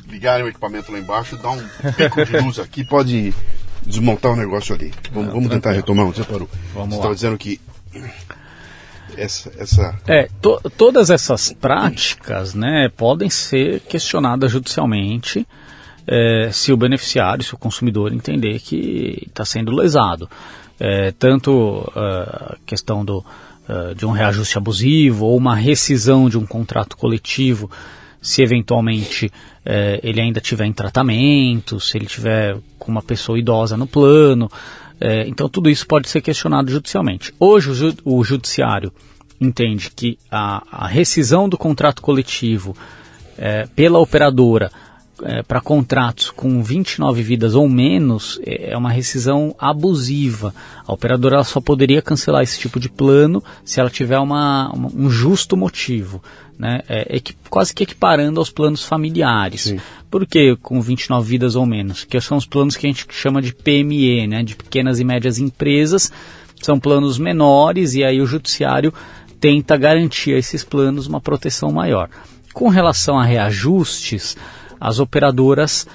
Ligarem o equipamento lá embaixo, dá um pico de luz aqui, pode desmontar o negócio ali. Vamos tentar retomar onde você parou. Você estava dizendo que todas essas práticas, né, podem ser questionadas judicialmente se o beneficiário, se o consumidor entender que está sendo lesado. Tanto a questão de um reajuste abusivo ou uma rescisão de um contrato coletivo, se eventualmente ele ainda estiver em tratamento, se ele estiver com uma pessoa idosa no plano. Então tudo isso pode ser questionado judicialmente. Hoje o judiciário entende que a rescisão do contrato coletivo pela operadora para contratos com 29 vidas ou menos é uma rescisão abusiva. A operadora ela só poderia cancelar esse tipo de plano se ela tiver um justo motivo, né? Quase que equiparando aos planos familiares. Sim. Por que com 29 vidas ou menos? Que são os planos que a gente chama de PME, né? De pequenas e médias empresas. São planos menores e aí o judiciário tenta garantir a esses planos uma proteção maior. Com relação a reajustes, as operadoras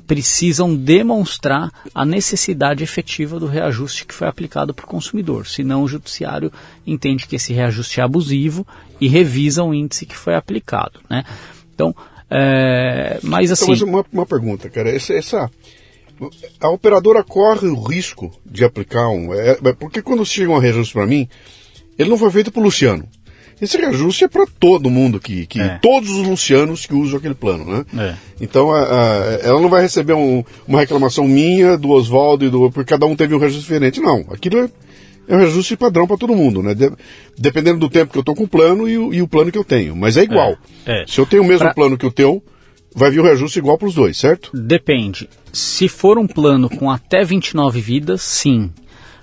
precisam demonstrar a necessidade efetiva do reajuste que foi aplicado para o consumidor. Senão o judiciário entende que esse reajuste é abusivo e revisa o índice que foi aplicado, né? Então, mas assim... Então, mas uma pergunta, cara. A operadora corre o risco de aplicar porque quando chega um reajuste para mim, ele não foi feito para o Luciano. Esse reajuste é para todo mundo, todos os Lucianos que usam aquele plano, né? Então, ela não vai receber uma reclamação minha, do Oswaldo, porque cada um teve um reajuste diferente. Não, aquilo é um reajuste padrão para todo mundo, né? Dependendo do tempo que eu estou com o plano e o plano que eu tenho. Mas é igual. Se eu tenho o mesmo plano que o teu, vai vir o reajuste igual para os dois, certo? Depende. Se for um plano com até 29 vidas, sim.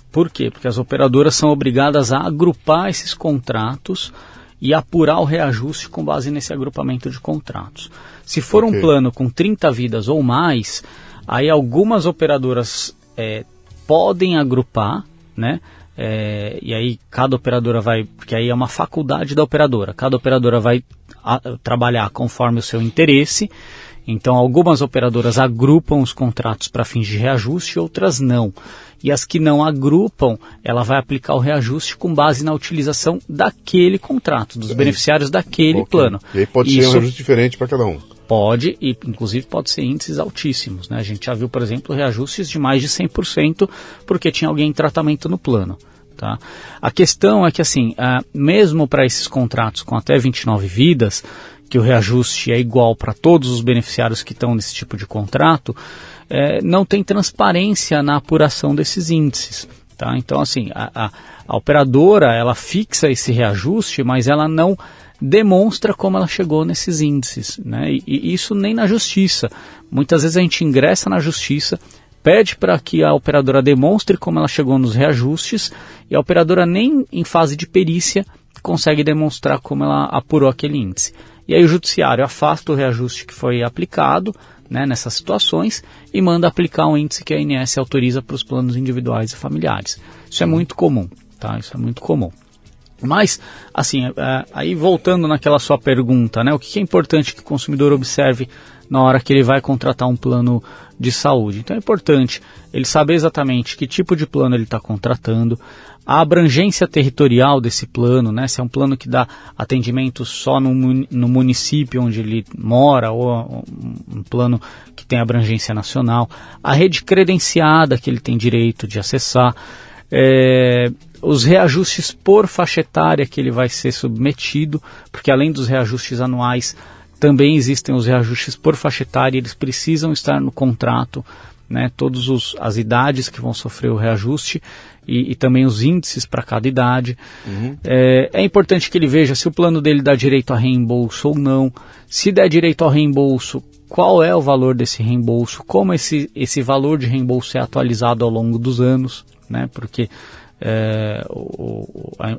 Por quê? Porque as operadoras são obrigadas a agrupar esses contratos e apurar o reajuste com base nesse agrupamento de contratos. Se for um plano com 30 vidas ou mais, aí algumas operadoras podem agrupar, né? E aí cada operadora vai, porque aí é uma faculdade da operadora, cada operadora vai trabalhar conforme o seu interesse. Então algumas operadoras agrupam os contratos para fins de reajuste, outras não. E as que não agrupam, ela vai aplicar o reajuste com base na utilização daquele contrato, dos beneficiários daquele plano. E aí pode ser um reajuste diferente para cada um. Pode, e inclusive pode ser índices altíssimos, né? A gente já viu, por exemplo, reajustes de mais de 100% porque tinha alguém em tratamento no plano. Tá? A questão é que, assim, mesmo para esses contratos com até 29 vidas, que o reajuste é igual para todos os beneficiários que estão nesse tipo de contrato, não tem transparência na apuração desses índices. Tá? Então, assim, a operadora, ela fixa esse reajuste, mas ela não demonstra como ela chegou nesses índices, né? E isso nem na justiça. Muitas vezes a gente ingressa na justiça, pede para que a operadora demonstre como ela chegou nos reajustes e a operadora nem em fase de perícia consegue demonstrar como ela apurou aquele índice. E aí o judiciário afasta o reajuste que foi aplicado, né, nessas situações e manda aplicar um índice que a ANS autoriza para os planos individuais e familiares. Isso é muito comum, tá? Isso é muito comum. Mas, assim, aí voltando naquela sua pergunta, né, o que é importante que o consumidor observe na hora que ele vai contratar um plano de saúde? Então é importante ele saber exatamente que tipo de plano ele está contratando, a abrangência territorial desse plano, né, se é um plano que dá atendimento só no município onde ele mora ou um plano que tem abrangência nacional, a rede credenciada que ele tem direito de acessar, os reajustes por faixa etária que ele vai ser submetido, porque além dos reajustes anuais, também existem os reajustes por faixa etária, eles precisam estar no contrato, né, todas as idades que vão sofrer o reajuste e também os índices para cada idade. É importante que ele veja se o plano dele dá direito a reembolso ou não. Se der direito ao reembolso, qual é o valor desse reembolso, como esse valor de reembolso é atualizado ao longo dos anos, né, porque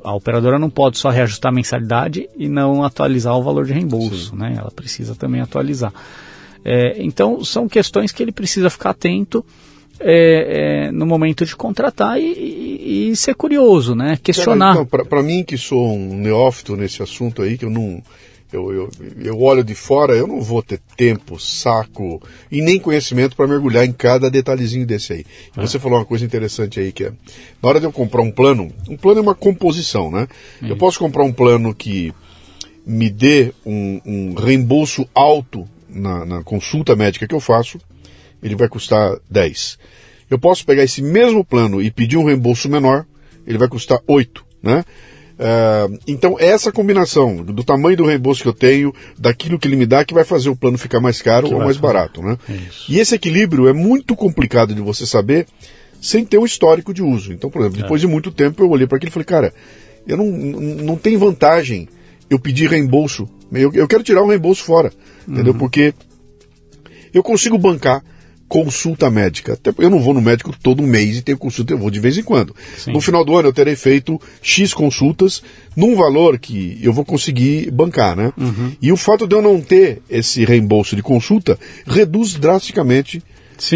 a operadora não pode só reajustar a mensalidade e não atualizar o valor de reembolso, né? Ela precisa também atualizar. Então, são questões que ele precisa ficar atento no momento de contratar e ser curioso, né? Questionar. Então, para mim, que sou um neófito nesse assunto aí, que eu não... Eu olho de fora, eu não vou ter tempo, saco e nem conhecimento para mergulhar em cada detalhezinho desse aí. Você falou uma coisa interessante aí, que é, na hora de eu comprar um plano é uma composição, né? Eu posso comprar um plano que me dê um reembolso alto na consulta médica que eu faço, ele vai custar 10. Eu posso pegar esse mesmo plano e pedir um reembolso menor, ele vai custar 8, né? Então essa combinação do tamanho do reembolso que eu tenho, daquilo que ele me dá, que vai fazer o plano ficar mais caro ou mais barato, né? E esse equilíbrio é muito complicado de você saber sem ter um histórico de uso. Então, por exemplo, depois de muito tempo eu olhei para aquilo e falei, cara, eu não tem vantagem eu pedir reembolso, eu quero tirar o reembolso fora, entendeu? Porque eu consigo bancar consulta médica. Até eu não vou no médico todo mês e tenho consulta, eu vou de vez em quando. Sim. No final do ano eu terei feito X consultas num valor que eu vou conseguir bancar, né? E o fato de eu não ter esse reembolso de consulta reduz drasticamente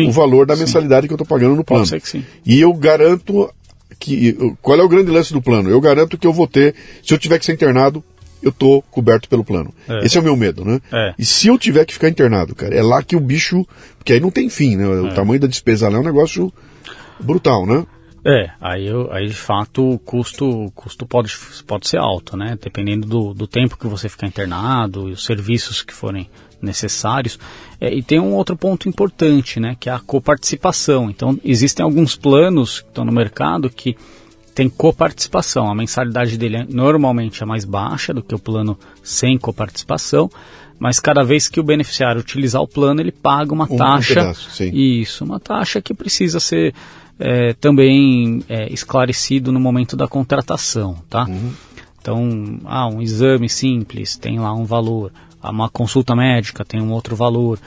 o valor da mensalidade que eu estou pagando no plano. Pode ser que sim. E eu garanto que... Qual é o grande lance do plano? Eu garanto que eu vou ter, se eu tiver que ser internado, eu tô coberto pelo plano. Esse é o meu medo, né? E se eu tiver que ficar internado, cara, é lá que o bicho... Porque aí não tem fim, né? O tamanho da despesa lá é um negócio brutal, né? Aí de fato o custo pode ser alto, né? Dependendo do tempo que você ficar internado e os serviços que forem necessários. E tem um outro ponto importante, né? Que é a coparticipação. Então, existem alguns planos que estão no mercado que tem coparticipação. A mensalidade dele normalmente é mais baixa do que o plano sem coparticipação, mas cada vez que o beneficiário utilizar o plano, ele paga uma taxa. Pedaço, sim. Isso, uma taxa que precisa ser também esclarecido no momento da contratação, tá? Então, um exame simples tem lá um valor, uma consulta médica tem um outro valor.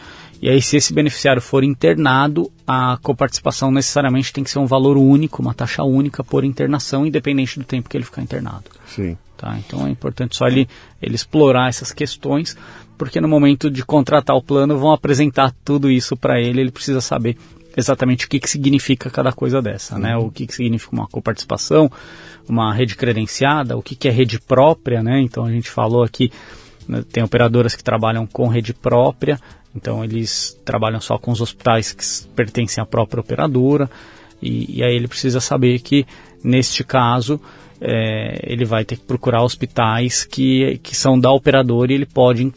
E aí, se esse beneficiário for internado, a coparticipação necessariamente tem que ser um valor único, uma taxa única por internação, independente do tempo que ele ficar internado. Sim. Tá? Então é importante só ele explorar essas questões, porque no momento de contratar o plano vão apresentar tudo isso para ele, ele precisa saber exatamente o que significa cada coisa dessa, né? O que significa uma coparticipação, uma rede credenciada, o que é rede própria, né? Então a gente falou aqui, né, tem operadoras que trabalham com rede própria. Então eles trabalham só com os hospitais que pertencem à própria operadora e aí ele precisa saber que neste caso ele vai ter que procurar hospitais que são da operadora e ele pode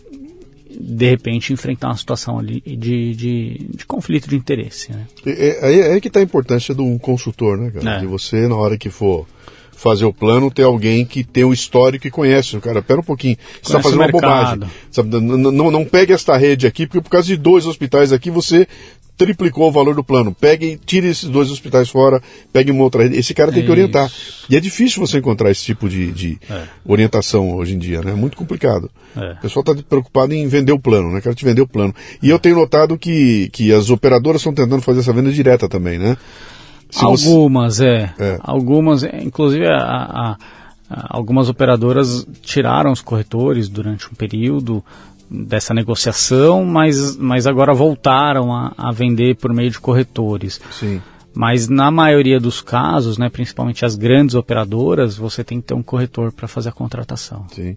de repente enfrentar uma situação ali de conflito de interesse, né? É que está a importância de um consultor, né, cara? De você, na hora que for fazer o plano, ter alguém que tem o histórico e conhece. Cara, pera um pouquinho, você está fazendo uma bobagem. Sabe? Não pegue esta rede aqui, porque por causa de 2 hospitais aqui, você triplicou o valor do plano. Pegue e tire esses 2 hospitais fora, pegue uma outra rede. Esse cara tem que orientar. E é difícil você encontrar esse tipo de orientação hoje em dia, né? É muito complicado. O pessoal está preocupado em vender o plano, né? Quero te vender o plano. E eu tenho notado que as operadoras estão tentando fazer essa venda direta também, né? Algumas, inclusive algumas operadoras tiraram os corretores durante um período dessa negociação, mas agora voltaram a vender por meio de corretores. Sim. Mas na maioria dos casos, né, principalmente as grandes operadoras, você tem que ter um corretor para fazer a contratação. Sim.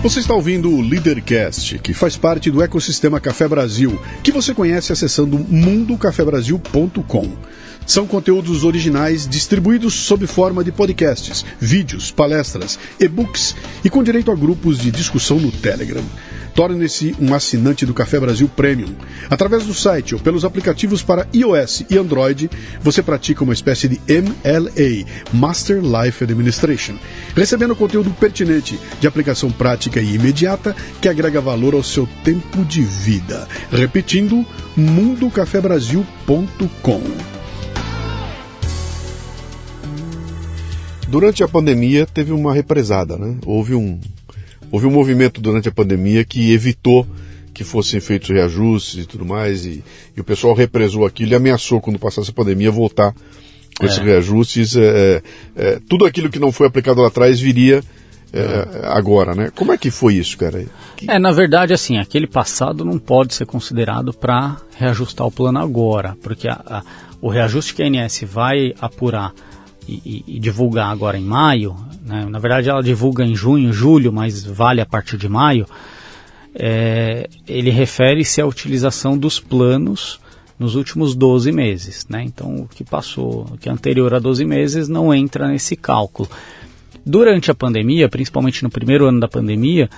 Você está ouvindo o Leadercast, que faz parte do ecossistema Café Brasil, que você conhece acessando mundocafebrasil.com. São conteúdos originais distribuídos sob forma de podcasts, vídeos, palestras, e-books e com direito a grupos de discussão no Telegram. Torne-se um assinante do Café Brasil Premium. Através do site ou pelos aplicativos para iOS e Android, você pratica uma espécie de MLA, Master Life Administration, recebendo conteúdo pertinente, de aplicação prática e imediata, que agrega valor ao seu tempo de vida. Repetindo, mundocafebrasil.com. Durante a pandemia teve uma represada, né? Houve um movimento durante a pandemia que evitou que fossem feitos reajustes e tudo mais, e o pessoal represou aquilo e ameaçou, quando passasse a pandemia, voltar com esses reajustes. Tudo aquilo que não foi aplicado lá atrás viria agora, né? Como é que foi isso, cara? Na verdade, assim, aquele passado não pode ser considerado para reajustar o plano agora, porque o reajuste que a ANS vai apurar e divulgar agora em maio, né? Na verdade ela divulga em junho, julho, mas vale a partir de maio, ele refere-se à utilização dos planos nos últimos 12 meses, né? Então o que passou, o que é anterior a 12 meses não entra nesse cálculo. Durante a pandemia, principalmente no primeiro ano da pandemia,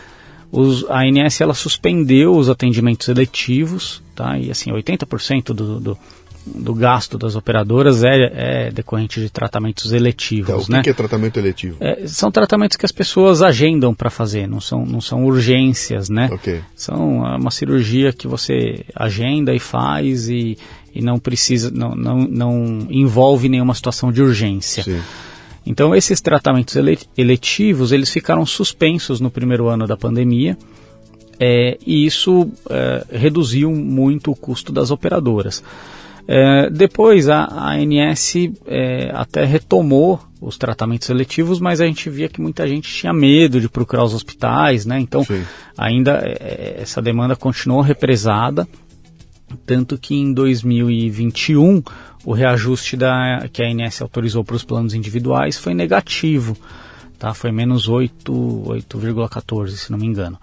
a ANS ela suspendeu os atendimentos eletivos, tá? E assim, 80% do gasto das operadoras é decorrente de tratamentos eletivos. O que é tratamento eletivo? São tratamentos que as pessoas agendam para fazer, não são urgências, né? Okay. São uma cirurgia que você agenda e faz e não precisa, não envolve nenhuma situação de urgência. Sim. Então esses tratamentos eletivos, eles ficaram suspensos no primeiro ano da pandemia, e isso reduziu muito o custo das operadoras. Depois a ANS até retomou os tratamentos seletivos, mas a gente via que muita gente tinha medo de procurar os hospitais, né? Então ainda essa demanda continuou represada, tanto que em 2021 o reajuste que a ANS autorizou para os planos individuais foi negativo, tá? Foi menos 8,14, se não me engano.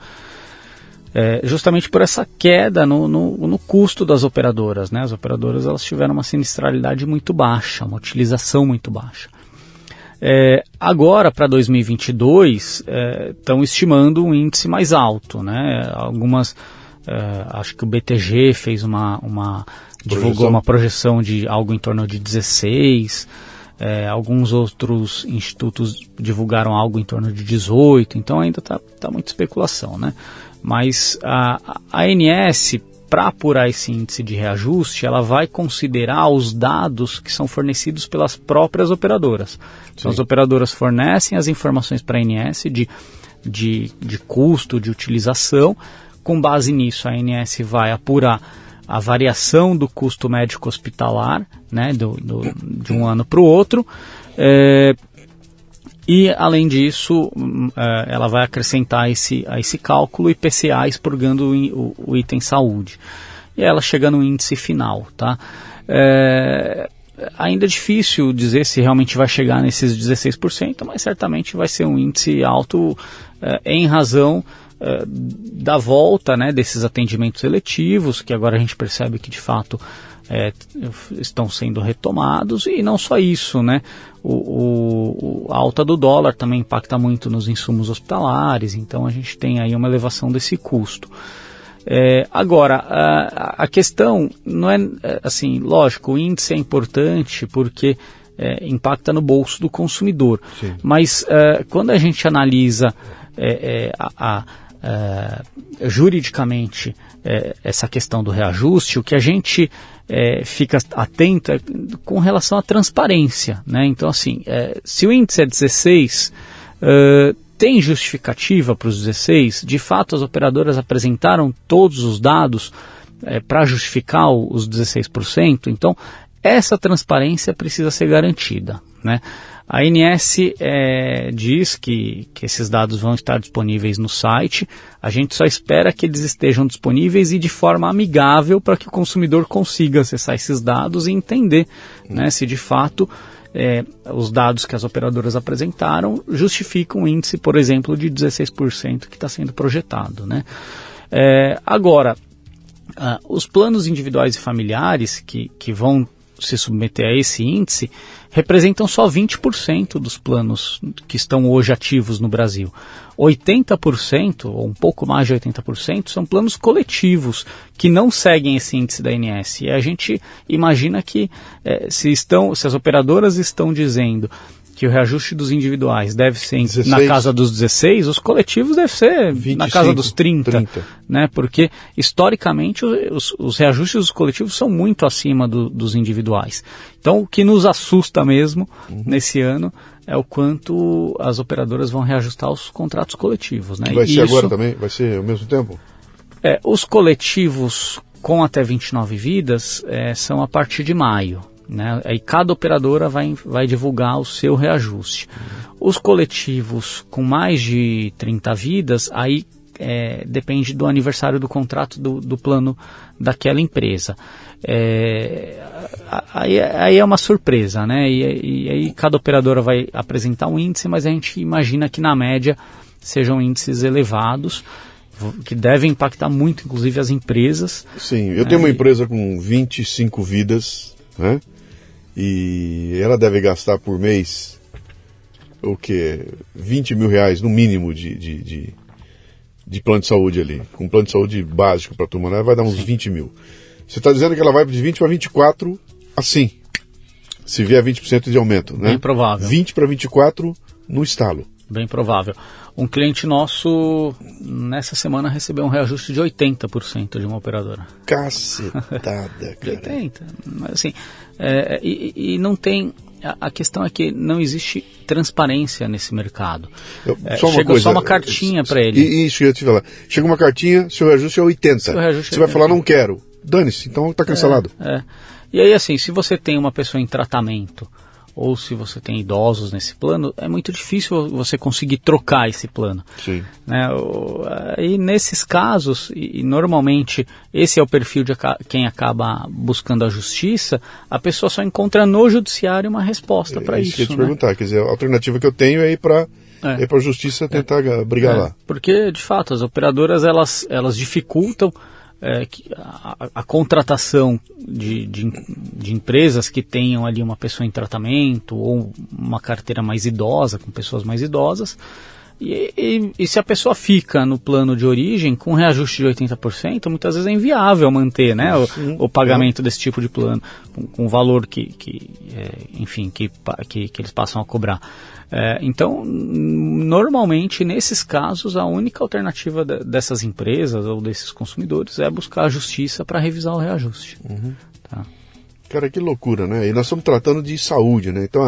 Justamente por essa queda no custo das operadoras, né? As operadoras elas tiveram uma sinistralidade muito baixa, uma utilização muito baixa. Agora, para 2022, estão estimando um índice mais alto, né? Acho que o BTG fez divulgou uma projeção de algo em torno de 16, alguns outros institutos divulgaram algo em torno de 18, então ainda está muita especulação, né? Mas a ANS, para apurar esse índice de reajuste, ela vai considerar os dados que são fornecidos pelas próprias operadoras. Então, as operadoras fornecem as informações para a ANS de custo, de utilização. Com base nisso, a ANS vai apurar a variação do custo médico hospitalar, né, de um ano para o outro. E, além disso, ela vai acrescentar a esse cálculo IPCA expurgando o item saúde. E ela chega no índice final, tá? Ainda é difícil dizer se realmente vai chegar nesses 16%, mas certamente vai ser um índice alto em razão da volta, né, desses atendimentos eletivos, que agora a gente percebe que, de fato, estão sendo retomados, e não só isso, né? A alta do dólar também impacta muito nos insumos hospitalares, então a gente tem aí uma elevação desse custo. Agora, a questão não é assim, lógico, o índice é importante porque impacta no bolso do consumidor. Sim. Mas quando a gente analisa juridicamente essa questão do reajuste, o que a gente fica atento com relação à transparência, né? Então, assim, se o índice é 16, tem justificativa para os 16? De fato, as operadoras apresentaram todos os dados para justificar os 16%? Então, essa transparência precisa ser garantida, né? A ANS diz que esses dados vão estar disponíveis no site. A gente só espera que eles estejam disponíveis e de forma amigável para que o consumidor consiga acessar esses dados e entender, né, se de fato os dados que as operadoras apresentaram justificam o índice, por exemplo, de 16% que está sendo projetado, né? Agora, os planos individuais e familiares que vão se submeter a esse índice representam só 20% dos planos que estão hoje ativos no Brasil. 80%, ou um pouco mais de 80%, são planos coletivos que não seguem esse índice da ANS. E a gente imagina que se as operadoras estão dizendo que o reajuste dos individuais deve ser 16, na casa dos 16, os coletivos devem ser 25, na casa dos 30. Né? Porque, historicamente, os reajustes dos coletivos são muito acima dos individuais. Então, o que nos assusta mesmo nesse ano é o quanto as operadoras vão reajustar os contratos coletivos. Né? Vai ser agora também? Vai ser ao mesmo tempo? Os coletivos com até 29 vidas são a partir de maio. Né? Aí cada operadora vai divulgar o seu reajuste. Os coletivos com mais de 30 vidas, aí depende do aniversário do contrato do plano daquela empresa. Aí é uma surpresa, né? E aí cada operadora vai apresentar um índice, mas a gente imagina que na média sejam índices elevados, que devem impactar muito, inclusive, as empresas. Sim, eu tenho uma empresa com 25 vidas, né? E ela deve gastar por mês o quê? 20 mil reais no mínimo de plano de saúde ali. Com um plano de saúde básico para a turma, né? Vai dar uns 20 mil. Você está dizendo que ela vai de 20 para 24 assim, se vier 20% de aumento, né? Bem provável. 20 para 24 no estalo. Bem provável. Um cliente nosso, nessa semana, recebeu um reajuste de 80% de uma operadora. Cacetada, cara. 80%. Mas assim, e não tem... A questão é que não existe transparência nesse mercado. Chega só uma cartinha para ele. Isso, eu ia te falar. Chega uma cartinha, seu reajuste é 80%. Você vai falar, não quero. Dane-se, então está cancelado. E aí, assim, se você tem uma pessoa em tratamento, ou se você tem idosos nesse plano, é muito difícil você conseguir trocar esse plano. Sim. Né? E nesses casos, e normalmente esse é o perfil de quem acaba buscando a justiça, a pessoa só encontra no judiciário uma resposta para isso. Eu ia te perguntar, quer dizer, a alternativa que eu tenho é ir para a justiça tentar brigar lá. Porque, de fato, as operadoras elas dificultam a contratação de empresas que tenham ali uma pessoa em tratamento ou uma carteira mais idosa, com pessoas mais idosas, e se a pessoa fica no plano de origem com reajuste de 80%, muitas vezes é inviável manter, né, o pagamento desse tipo de plano, com o valor que eles passam a cobrar. Então, normalmente, nesses casos, a única alternativa dessas empresas ou desses consumidores é buscar a justiça para revisar o reajuste. Tá? Cara, que loucura, né? E nós estamos tratando de saúde, né? Então,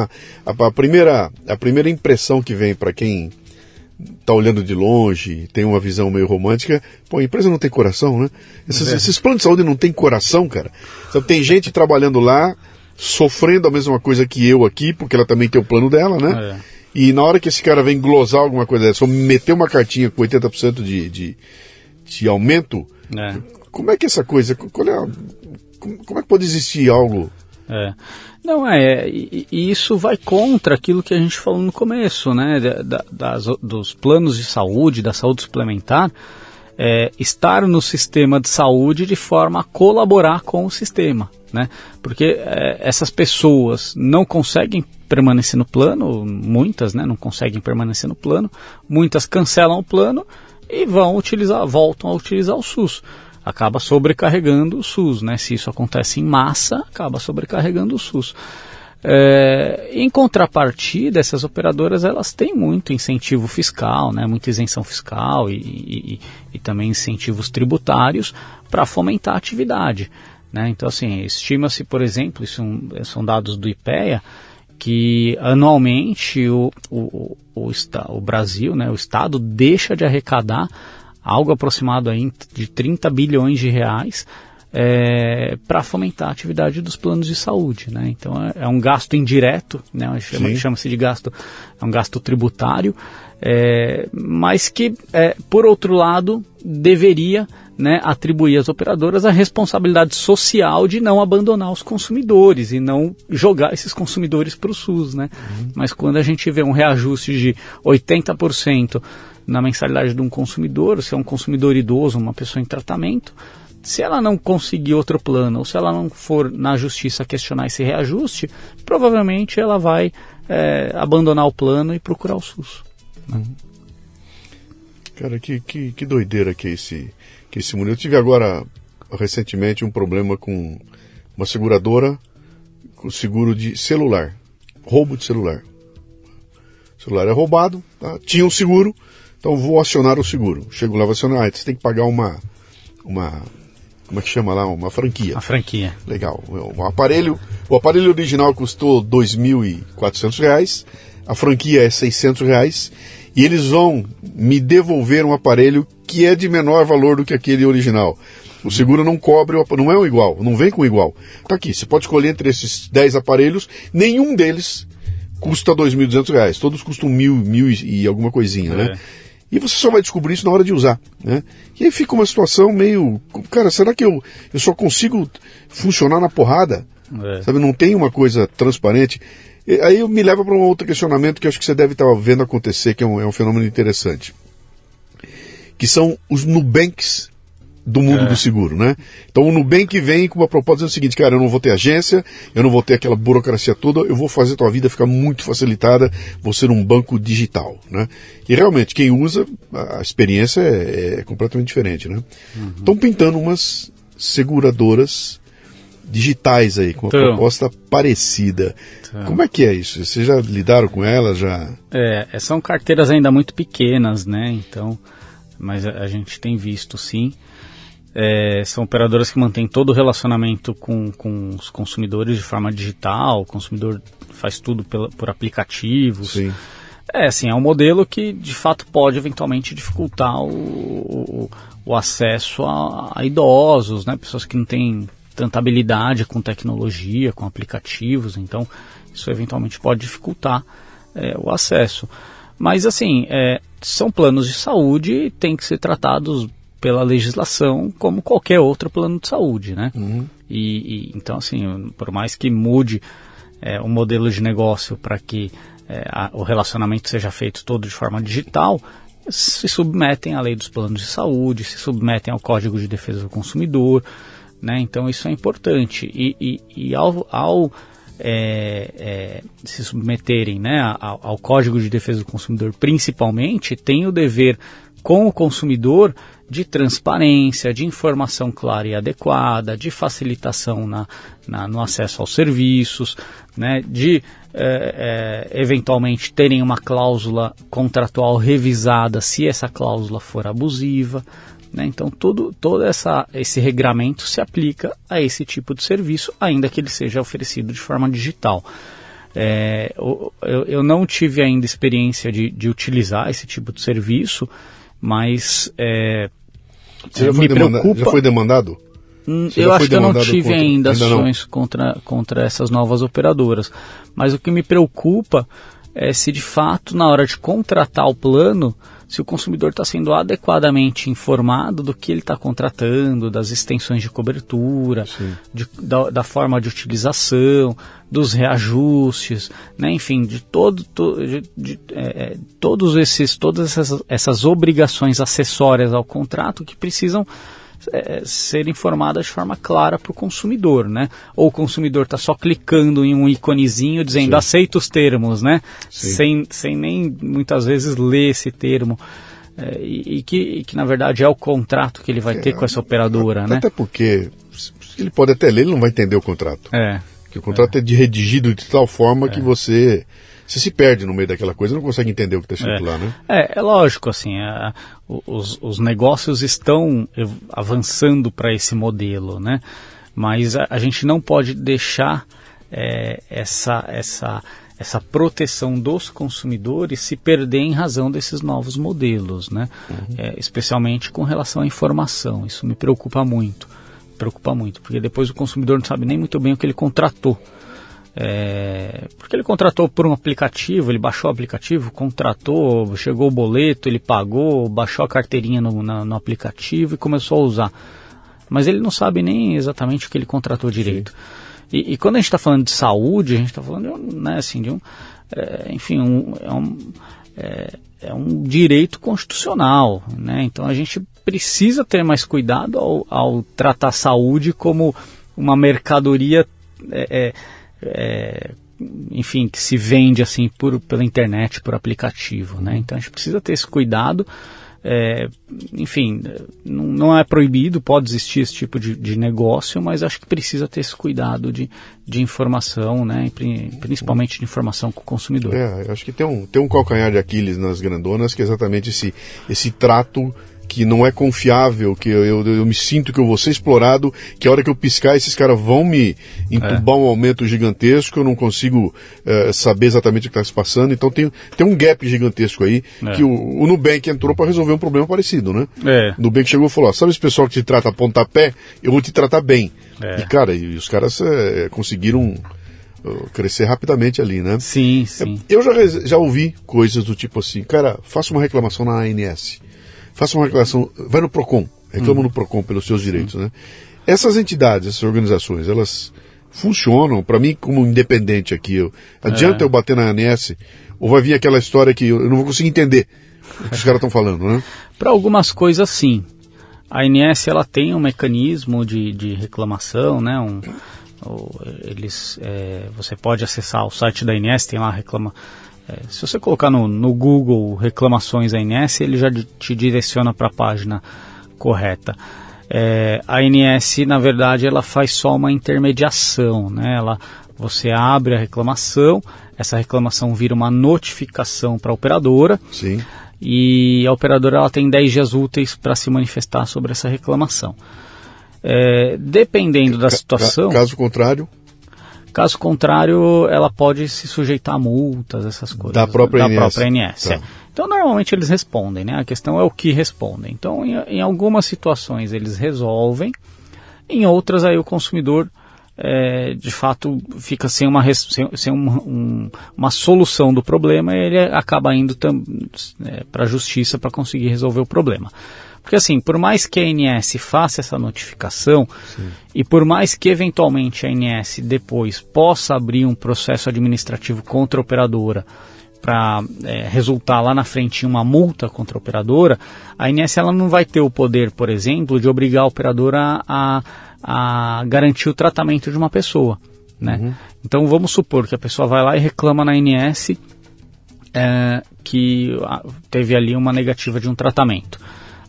a primeira impressão que vem para quem está olhando de longe, tem uma visão meio romântica, a empresa não tem coração, né? Esses planos de saúde não tem coração, cara. Então, tem gente trabalhando lá, sofrendo a mesma coisa que eu aqui, porque ela também tem o plano dela, né? E na hora que esse cara vem glosar alguma coisa dessa, ou meter uma cartinha com 80% de aumento, como é que essa coisa, como é que pode existir algo? E isso vai contra aquilo que a gente falou no começo, né? Dos planos de saúde, da saúde suplementar, estar no sistema de saúde de forma a colaborar com o sistema. Né? Porque essas pessoas não conseguem permanecer no plano, muitas, né, não conseguem permanecer no plano, muitas cancelam o plano e voltam a utilizar o SUS. Acaba sobrecarregando o SUS, né? Se isso acontece em massa, acaba sobrecarregando o SUS. Em contrapartida, essas operadoras elas têm muito incentivo fiscal, né? Muita isenção fiscal e também incentivos tributários para fomentar a atividade. Né? Então, assim, estima-se, por exemplo, isso são dados do IPEA, que anualmente o Brasil, né, o Estado, deixa de arrecadar algo aproximado aí de 30 bilhões de reais para fomentar a atividade dos planos de saúde. Né? Então, é um gasto indireto, né? Chama-se de gasto, é um gasto tributário, mas que, por outro lado, deveria, né, atribuir às operadoras a responsabilidade social de não abandonar os consumidores e não jogar esses consumidores para o SUS. Né? Mas quando a gente vê um reajuste de 80% na mensalidade de um consumidor, se é um consumidor idoso, uma pessoa em tratamento, Se ela não conseguir outro plano, ou se ela não for na justiça questionar esse reajuste, provavelmente ela vai abandonar o plano e procurar o SUS. Né? Cara, que doideira que é esse mundo. Eu tive agora, recentemente, um problema com uma seguradora com seguro de celular. Roubo de celular. O celular é roubado, tá? Tinha um seguro, então vou acionar o seguro. Chego lá, vou acionar, você tem que pagar uma como é que chama lá? Uma franquia. A franquia. Legal. O aparelho original custou R$ 2.400, a franquia é R$ 600, e eles vão me devolver um aparelho que é de menor valor do que aquele original. O seguro não cobre, não é um igual, não vem com igual. Tá aqui, você pode escolher entre esses 10 aparelhos, nenhum deles custa R$ 2.200, todos custam mil e alguma coisinha, né? E você só vai descobrir isso na hora de usar, né? E aí fica uma situação meio... Cara, será que eu só consigo funcionar na porrada? Sabe, não tem uma coisa transparente. E aí me leva para um outro questionamento que eu acho que você deve estar vendo acontecer, que é um fenômeno interessante. Que são os Nubanks do mundo do seguro, né? Então o Nubank vem com uma proposta dizendo o seguinte: cara, eu não vou ter agência, eu não vou ter aquela burocracia toda, eu vou fazer a tua vida ficar muito facilitada, vou ser um banco digital, né? E realmente, quem usa, a experiência é completamente diferente, né? Estão pintando umas seguradoras digitais aí, com uma proposta parecida. Como é que é isso? Vocês já lidaram com elas? São carteiras ainda muito pequenas, né? Então, mas a gente tem visto, sim. São operadoras que mantêm todo o relacionamento com os consumidores de forma digital, o consumidor faz tudo por aplicativos. Sim. É um modelo que de fato pode eventualmente dificultar o acesso a idosos, né? Pessoas que não têm tanta habilidade com tecnologia, com aplicativos, então isso eventualmente pode dificultar o acesso. Mas assim, são planos de saúde e têm que ser tratados pela legislação como qualquer outro plano de saúde, né? Então, assim, por mais que mude o modelo de negócio para que o relacionamento seja feito todo de forma digital, se submetem à lei dos planos de saúde, se submetem ao Código de Defesa do Consumidor, né? Então isso é importante. E ao se submeterem, né, ao Código de Defesa do Consumidor, principalmente, tem o dever com o consumidor de transparência, de informação clara e adequada, de facilitação no acesso aos serviços, né, de eventualmente terem uma cláusula contratual revisada se essa cláusula for abusiva, né? Então todo esse regramento se aplica a esse tipo de serviço, ainda que ele seja oferecido de forma digital. Eu não tive ainda experiência de utilizar esse tipo de serviço, mas me preocupa. Já foi demandado? Eu acho que eu não tive ainda ações contra essas novas operadoras. Mas o que me preocupa é se de fato, na hora de contratar o plano, se o consumidor está sendo adequadamente informado do que ele está contratando, das extensões de cobertura, da forma de utilização, dos reajustes, né? Enfim, de todas essas obrigações acessórias ao contrato que precisam ser informadas de forma clara para o consumidor, né? Ou o consumidor está só clicando em um íconezinho dizendo aceita os termos, né? Sem nem muitas vezes ler esse termo. E que na verdade é o contrato que ele vai ter com essa operadora, né? Até porque ele pode até ler, ele não vai entender o contrato. Porque o contrato é redigido de tal forma que você se perde no meio daquela coisa, não consegue entender o que está escrito lá, né? É lógico, assim, os negócios estão avançando para esse modelo, né? Mas a gente não pode deixar essa proteção dos consumidores se perder em razão desses novos modelos, né? Especialmente com relação à informação. Isso me preocupa muito, porque depois o consumidor não sabe nem muito bem o que ele contratou. Porque ele contratou por um aplicativo, ele baixou o aplicativo, contratou, chegou o boleto, ele pagou, baixou a carteirinha no aplicativo e começou a usar. Mas ele não sabe nem exatamente o que ele contratou direito. E quando a gente está falando de saúde, a gente está falando é um direito constitucional, né? Então a gente precisa ter mais cuidado ao tratar a saúde como uma mercadoria, enfim, que se vende assim pela internet, por aplicativo, né? Então a gente precisa ter esse cuidado. Enfim, não é proibido, pode existir esse tipo de negócio, mas acho que precisa ter esse cuidado de informação, né? Principalmente de informação com o consumidor. Acho que tem um calcanhar de Aquiles nas grandonas, que é exatamente esse trato que não é confiável, que eu me sinto que eu vou ser explorado, que a hora que eu piscar esses caras vão me entubar um aumento gigantesco, eu não consigo saber exatamente o que está se passando, então tem um gap gigantesco aí, que o Nubank entrou para resolver um problema parecido, né? O Nubank chegou e falou, sabe esse pessoal que te trata a pontapé? Eu vou te tratar bem. E cara, os caras conseguiram crescer rapidamente ali, né? Sim, sim. Eu já ouvi coisas do tipo assim, cara, faça uma reclamação na ANS. Faça uma reclamação, vai no PROCON, reclama no PROCON pelos seus direitos, né? Essas entidades, essas organizações, elas funcionam, para mim, como independente aqui. Adianta eu bater na ANS, ou vai vir aquela história que eu não vou conseguir entender o que os caras estão falando, né? Para algumas coisas, sim. A ANS, ela tem um mecanismo de reclamação, né? Você pode acessar o site da ANS, tem lá se você colocar no Google reclamações ANS, ele já te direciona para a página correta. A ANS, na verdade, ela faz só uma intermediação, né? Você abre a reclamação, essa reclamação vira uma notificação para a operadora. Sim. E a operadora ela tem 10 dias úteis para se manifestar sobre essa reclamação. Dependendo da situação... Caso contrário, ela pode se sujeitar a multas, essas coisas. Da própria ANS. Tá. Então, normalmente eles respondem, né? A questão é o que respondem. Então, em algumas situações eles resolvem, em outras aí o consumidor, de fato, fica sem uma solução do problema e ele acaba indo para a justiça para conseguir resolver o problema. Porque assim, por mais que a ANS faça essa notificação, sim, e por mais que eventualmente a ANS depois possa abrir um processo administrativo contra a operadora para resultar lá na frente em uma multa contra a operadora, a ANS ela não vai ter o poder, por exemplo, de obrigar a operadora a garantir o tratamento de uma pessoa, né? Uhum. Então vamos supor que a pessoa vai lá e reclama na ANS que teve ali uma negativa de um tratamento.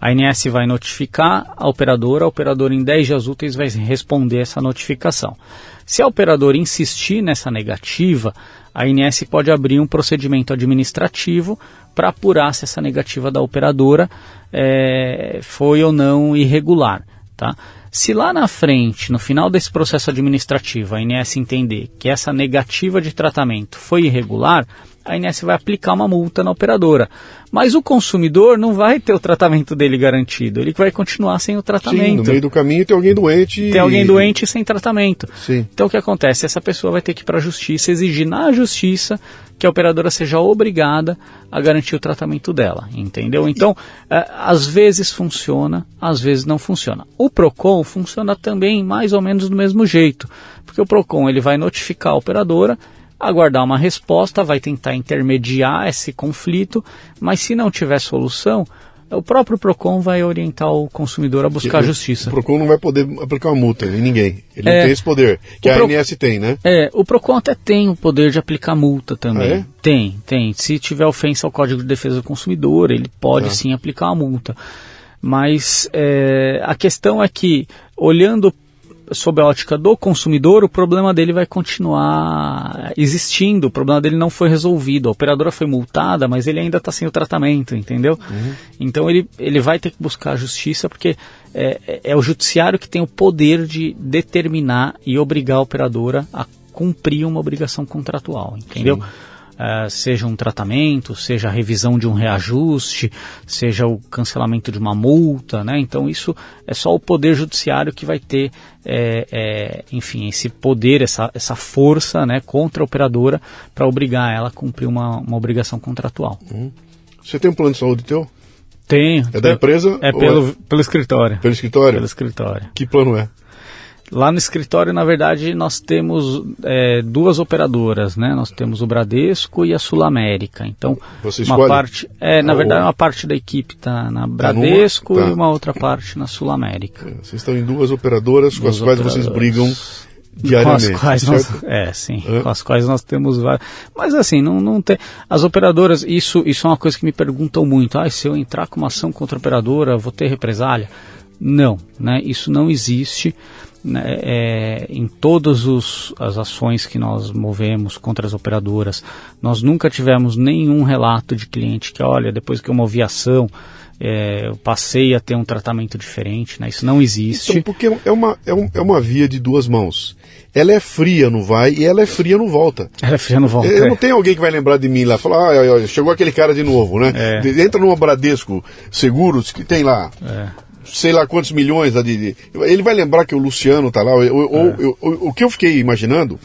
A ANS vai notificar a operadora em 10 dias úteis vai responder essa notificação. Se a operadora insistir nessa negativa, a ANS pode abrir um procedimento administrativo para apurar se essa negativa da operadora foi ou não irregular, tá? Se lá na frente, no final desse processo administrativo, a ANS entender que essa negativa de tratamento foi irregular, a ANS vai aplicar uma multa na operadora. Mas o consumidor não vai ter o tratamento dele garantido, ele vai continuar sem o tratamento. Sim, no meio do caminho tem alguém doente. Tem alguém doente sem tratamento. Sim. Então o que acontece? Essa pessoa vai ter que ir para a justiça, exigir na justiça que a operadora seja obrigada a garantir o tratamento dela, entendeu? Então, às vezes funciona, às vezes não funciona. O PROCON funciona também mais ou menos do mesmo jeito, porque o PROCON ele vai notificar a operadora, aguardar uma resposta, vai tentar intermediar esse conflito, mas se não tiver solução, o próprio PROCON vai orientar o consumidor a buscar a justiça. O PROCON não vai poder aplicar uma multa em ninguém. Ele não tem esse poder, que a ANS tem, né? O PROCON até tem o poder de aplicar multa também. Ah, é? Tem. Se tiver ofensa ao Código de Defesa do Consumidor, ele pode sim aplicar uma multa. Mas a questão é que, olhando sob a ótica do consumidor, o problema dele vai continuar existindo, o problema dele não foi resolvido, a operadora foi multada, mas ele ainda está sem o tratamento, entendeu? Uhum. Então ele vai ter que buscar a justiça, porque é o judiciário que tem o poder de determinar e obrigar a operadora a cumprir uma obrigação contratual, entendeu? Sim. Seja um tratamento, seja a revisão de um reajuste, seja o cancelamento de uma multa, né? Então isso é só o poder judiciário que vai ter, enfim, esse poder, essa força, né, contra a operadora para obrigar ela a cumprir uma obrigação contratual. Você tem um plano de saúde teu? Tenho. É da empresa? Pelo escritório. Pelo escritório? Pelo escritório. Que plano é? Lá no escritório, na verdade, nós temos duas operadoras, né? Nós temos o Bradesco e a Sul América. Então, você uma parte, na verdade, uma parte da equipe está na Bradesco e uma outra parte na Sul América. Vocês estão em duas operadoras com as quais vocês brigam diariamente. Com as quais com as quais nós temos várias. Mas assim, não tem. As operadoras, isso é uma coisa que me perguntam muito. Se eu entrar com uma ação contra a operadora, vou ter represália? Não, né? Isso não existe. Em todas as ações que nós movemos contra as operadoras, nós nunca tivemos nenhum relato de cliente que, olha, depois que eu movi a ação, eu passei a ter um tratamento diferente, né? Isso não existe. Então, porque é uma via de duas mãos. Ela é fria, não vai, e ela é fria, não volta. Ela é fria, não volta. Não tem alguém que vai lembrar de mim lá, falar, chegou aquele cara de novo, né? Entra numa Bradesco Seguros, que tem lá... sei lá quantos milhões, ele vai lembrar que o Luciano está lá, o que eu fiquei imaginando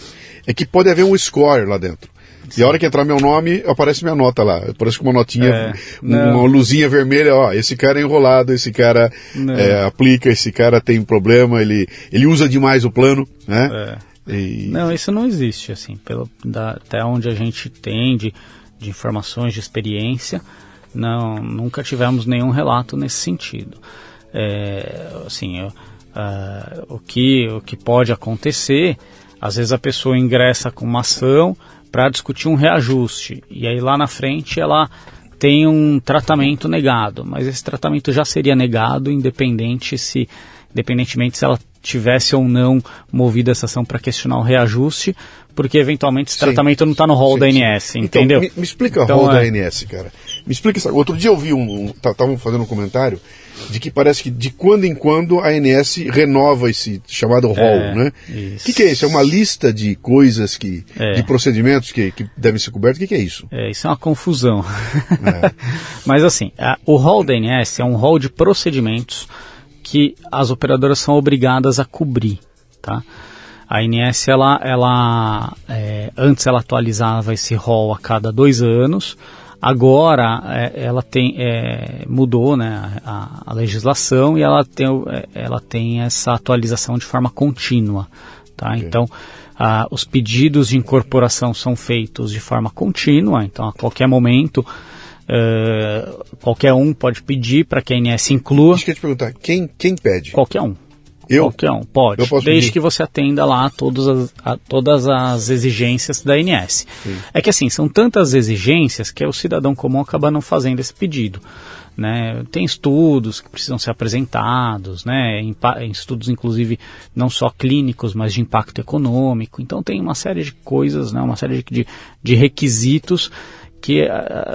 é que pode haver um score lá dentro. Sim. E a hora que entrar meu nome, aparece minha nota lá, parece com uma notinha, uma luzinha vermelha, esse cara é enrolado, esse cara aplica, esse cara tem problema, ele usa demais o plano, né? Não, isso não existe, assim, até onde a gente tem de informações, de experiência, nunca tivemos nenhum relato nesse sentido. O que pode acontecer, às vezes a pessoa ingressa com uma ação para discutir um reajuste, e aí lá na frente ela tem um tratamento negado, mas esse tratamento já seria negado independentemente se ela tivesse ou não movido essa ação para questionar o reajuste, porque eventualmente esse tratamento não está no rol da ANS, entendeu? Então, me explica o rol da ANS, cara. Me explica isso. Outro dia eu vi estavam fazendo um comentário de que parece que de quando em quando a ANS renova esse chamado rol, né? O que é isso? É uma lista de coisas, de procedimentos que devem ser cobertos? O que é isso? Isso é uma confusão. Mas assim, o rol da ANS é um rol de procedimentos que as operadoras são obrigadas a cobrir, tá? A ANS, antes ela atualizava esse rol a cada 2 anos, agora ela mudou, né, a legislação, e ela tem essa atualização de forma contínua, tá? Okay. Então, os pedidos de incorporação são feitos de forma contínua, então a qualquer momento qualquer um pode pedir para que a ANS inclua. Deixa eu te perguntar, quem pede? Qualquer um. Qualquer um pode, desde que você atenda lá todas as exigências da ANS. Sim. É que assim, são tantas exigências que o cidadão comum acaba não fazendo esse pedido, né? Tem estudos que precisam ser apresentados, né? Estudos inclusive não só clínicos, mas de impacto econômico. Então tem uma série de coisas, né? Uma série de requisitos que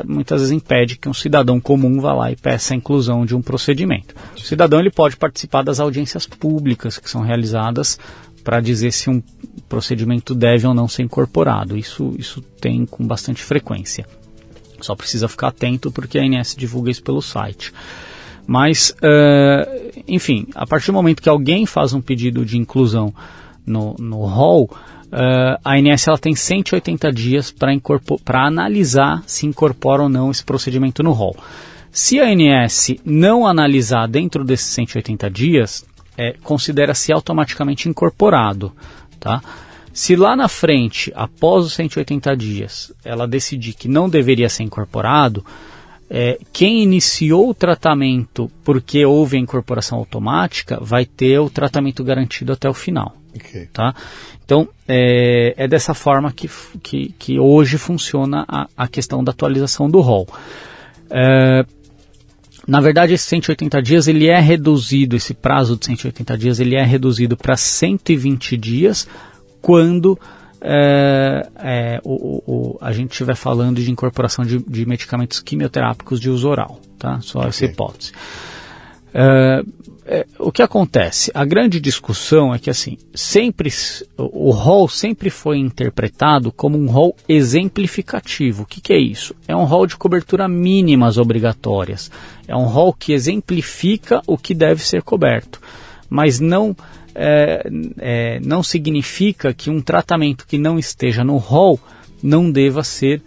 muitas vezes impede que um cidadão comum vá lá e peça a inclusão de um procedimento. O cidadão ele pode participar das audiências públicas que são realizadas para dizer se um procedimento deve ou não ser incorporado. Isso tem com bastante frequência. Só precisa ficar atento porque a ANS divulga isso pelo site. Mas, enfim, a partir do momento que alguém faz um pedido de inclusão no rol, a ANS ela tem 180 dias para analisar se incorpora ou não esse procedimento no rol. Se a ANS não analisar dentro desses 180 dias, considera-se automaticamente incorporado, tá? Se lá na frente, após os 180 dias, ela decidir que não deveria ser incorporado, quem iniciou o tratamento porque houve a incorporação automática vai ter o tratamento garantido até o final. Okay. Tá? Então, é dessa forma que hoje funciona a questão da atualização do rol. Na verdade, esses 180 dias, ele é reduzido, esse prazo de 180 dias, ele é reduzido para 120 dias quando a gente estiver falando de incorporação de medicamentos quimioterápicos de uso oral, tá? Só essa hipótese. O que acontece? A grande discussão é que assim, o rol sempre foi interpretado como um rol exemplificativo. O que é isso? É um rol de cobertura mínimas obrigatórias. É um rol que exemplifica o que deve ser coberto, mas não significa que um tratamento que não esteja no rol não deva ser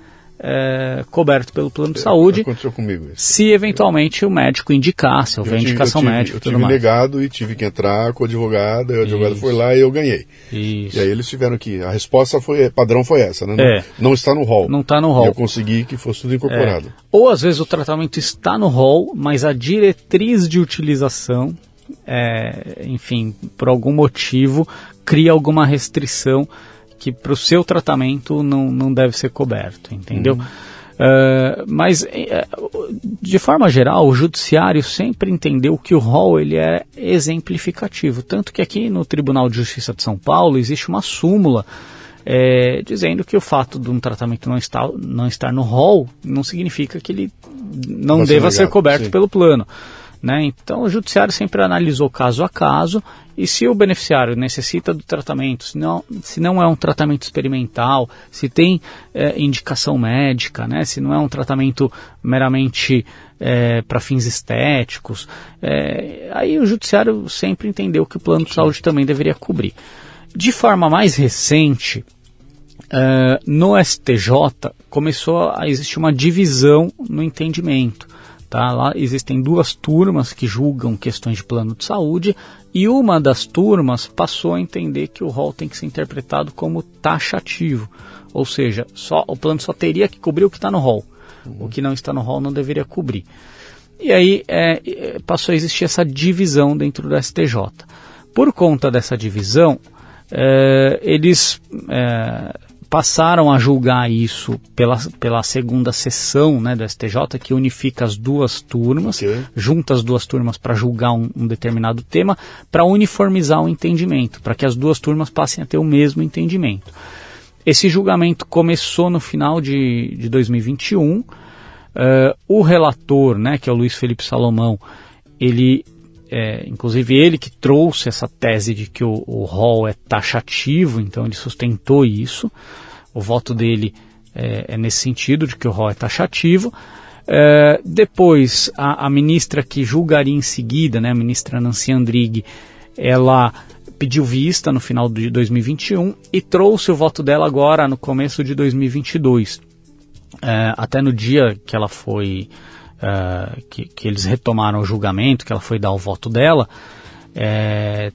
coberto pelo plano de saúde. Aconteceu comigo isso. Se eventualmente o médico indicasse, houver indicação médica. Eu tive negado e tive que entrar com o advogado, e o advogado foi lá e eu ganhei. Isso. E aí eles tiveram que... A resposta padrão foi essa, né? Não está no rol. Não está no rol. E eu consegui que fosse tudo incorporado. Ou às vezes o tratamento está no rol, mas a diretriz de utilização, enfim, por algum motivo, cria alguma restrição que para o seu tratamento não deve ser coberto, entendeu? Mas, de forma geral, o judiciário sempre entendeu que o rol ele é exemplificativo. Tanto que aqui no Tribunal de Justiça de São Paulo existe uma súmula dizendo que o fato de um tratamento não estar no rol não significa que ele não deva ser coberto pelo plano. Né? Então o judiciário sempre analisou caso a caso, e se o beneficiário necessita do tratamento, se não é um tratamento experimental, se tem indicação médica, né? Se não é um tratamento meramente para fins estéticos, aí o judiciário sempre entendeu que o plano de saúde também deveria cobrir. De forma mais recente, no STJ começou a existir uma divisão no entendimento. Tá? Lá existem 2 turmas que julgam questões de plano de saúde, e uma das turmas passou a entender que o rol tem que ser interpretado como taxativo, ou seja, o plano só teria que cobrir o que está no rol, o que não está no rol não deveria cobrir. E aí passou a existir essa divisão dentro do STJ. Por conta dessa divisão, eles passaram a julgar isso pela segunda sessão, né, do STJ, que unifica as 2 turmas, junta as 2 turmas para julgar um determinado tema, para uniformizar o entendimento, para que as 2 turmas passem a ter o mesmo entendimento. Esse julgamento começou no final de 2021. O relator, né, que é o Luiz Felipe Salomão, inclusive ele que trouxe essa tese de que o rol é taxativo, então ele sustentou isso. O voto dele é nesse sentido, de que o rol é taxativo. Depois, a ministra que julgaria em seguida, né, a ministra Nancy Andrighi, ela pediu vista no final de 2021 e trouxe o voto dela agora no começo de 2022. Até no dia que ela foi... que eles retomaram o julgamento, que ela foi dar o voto dela,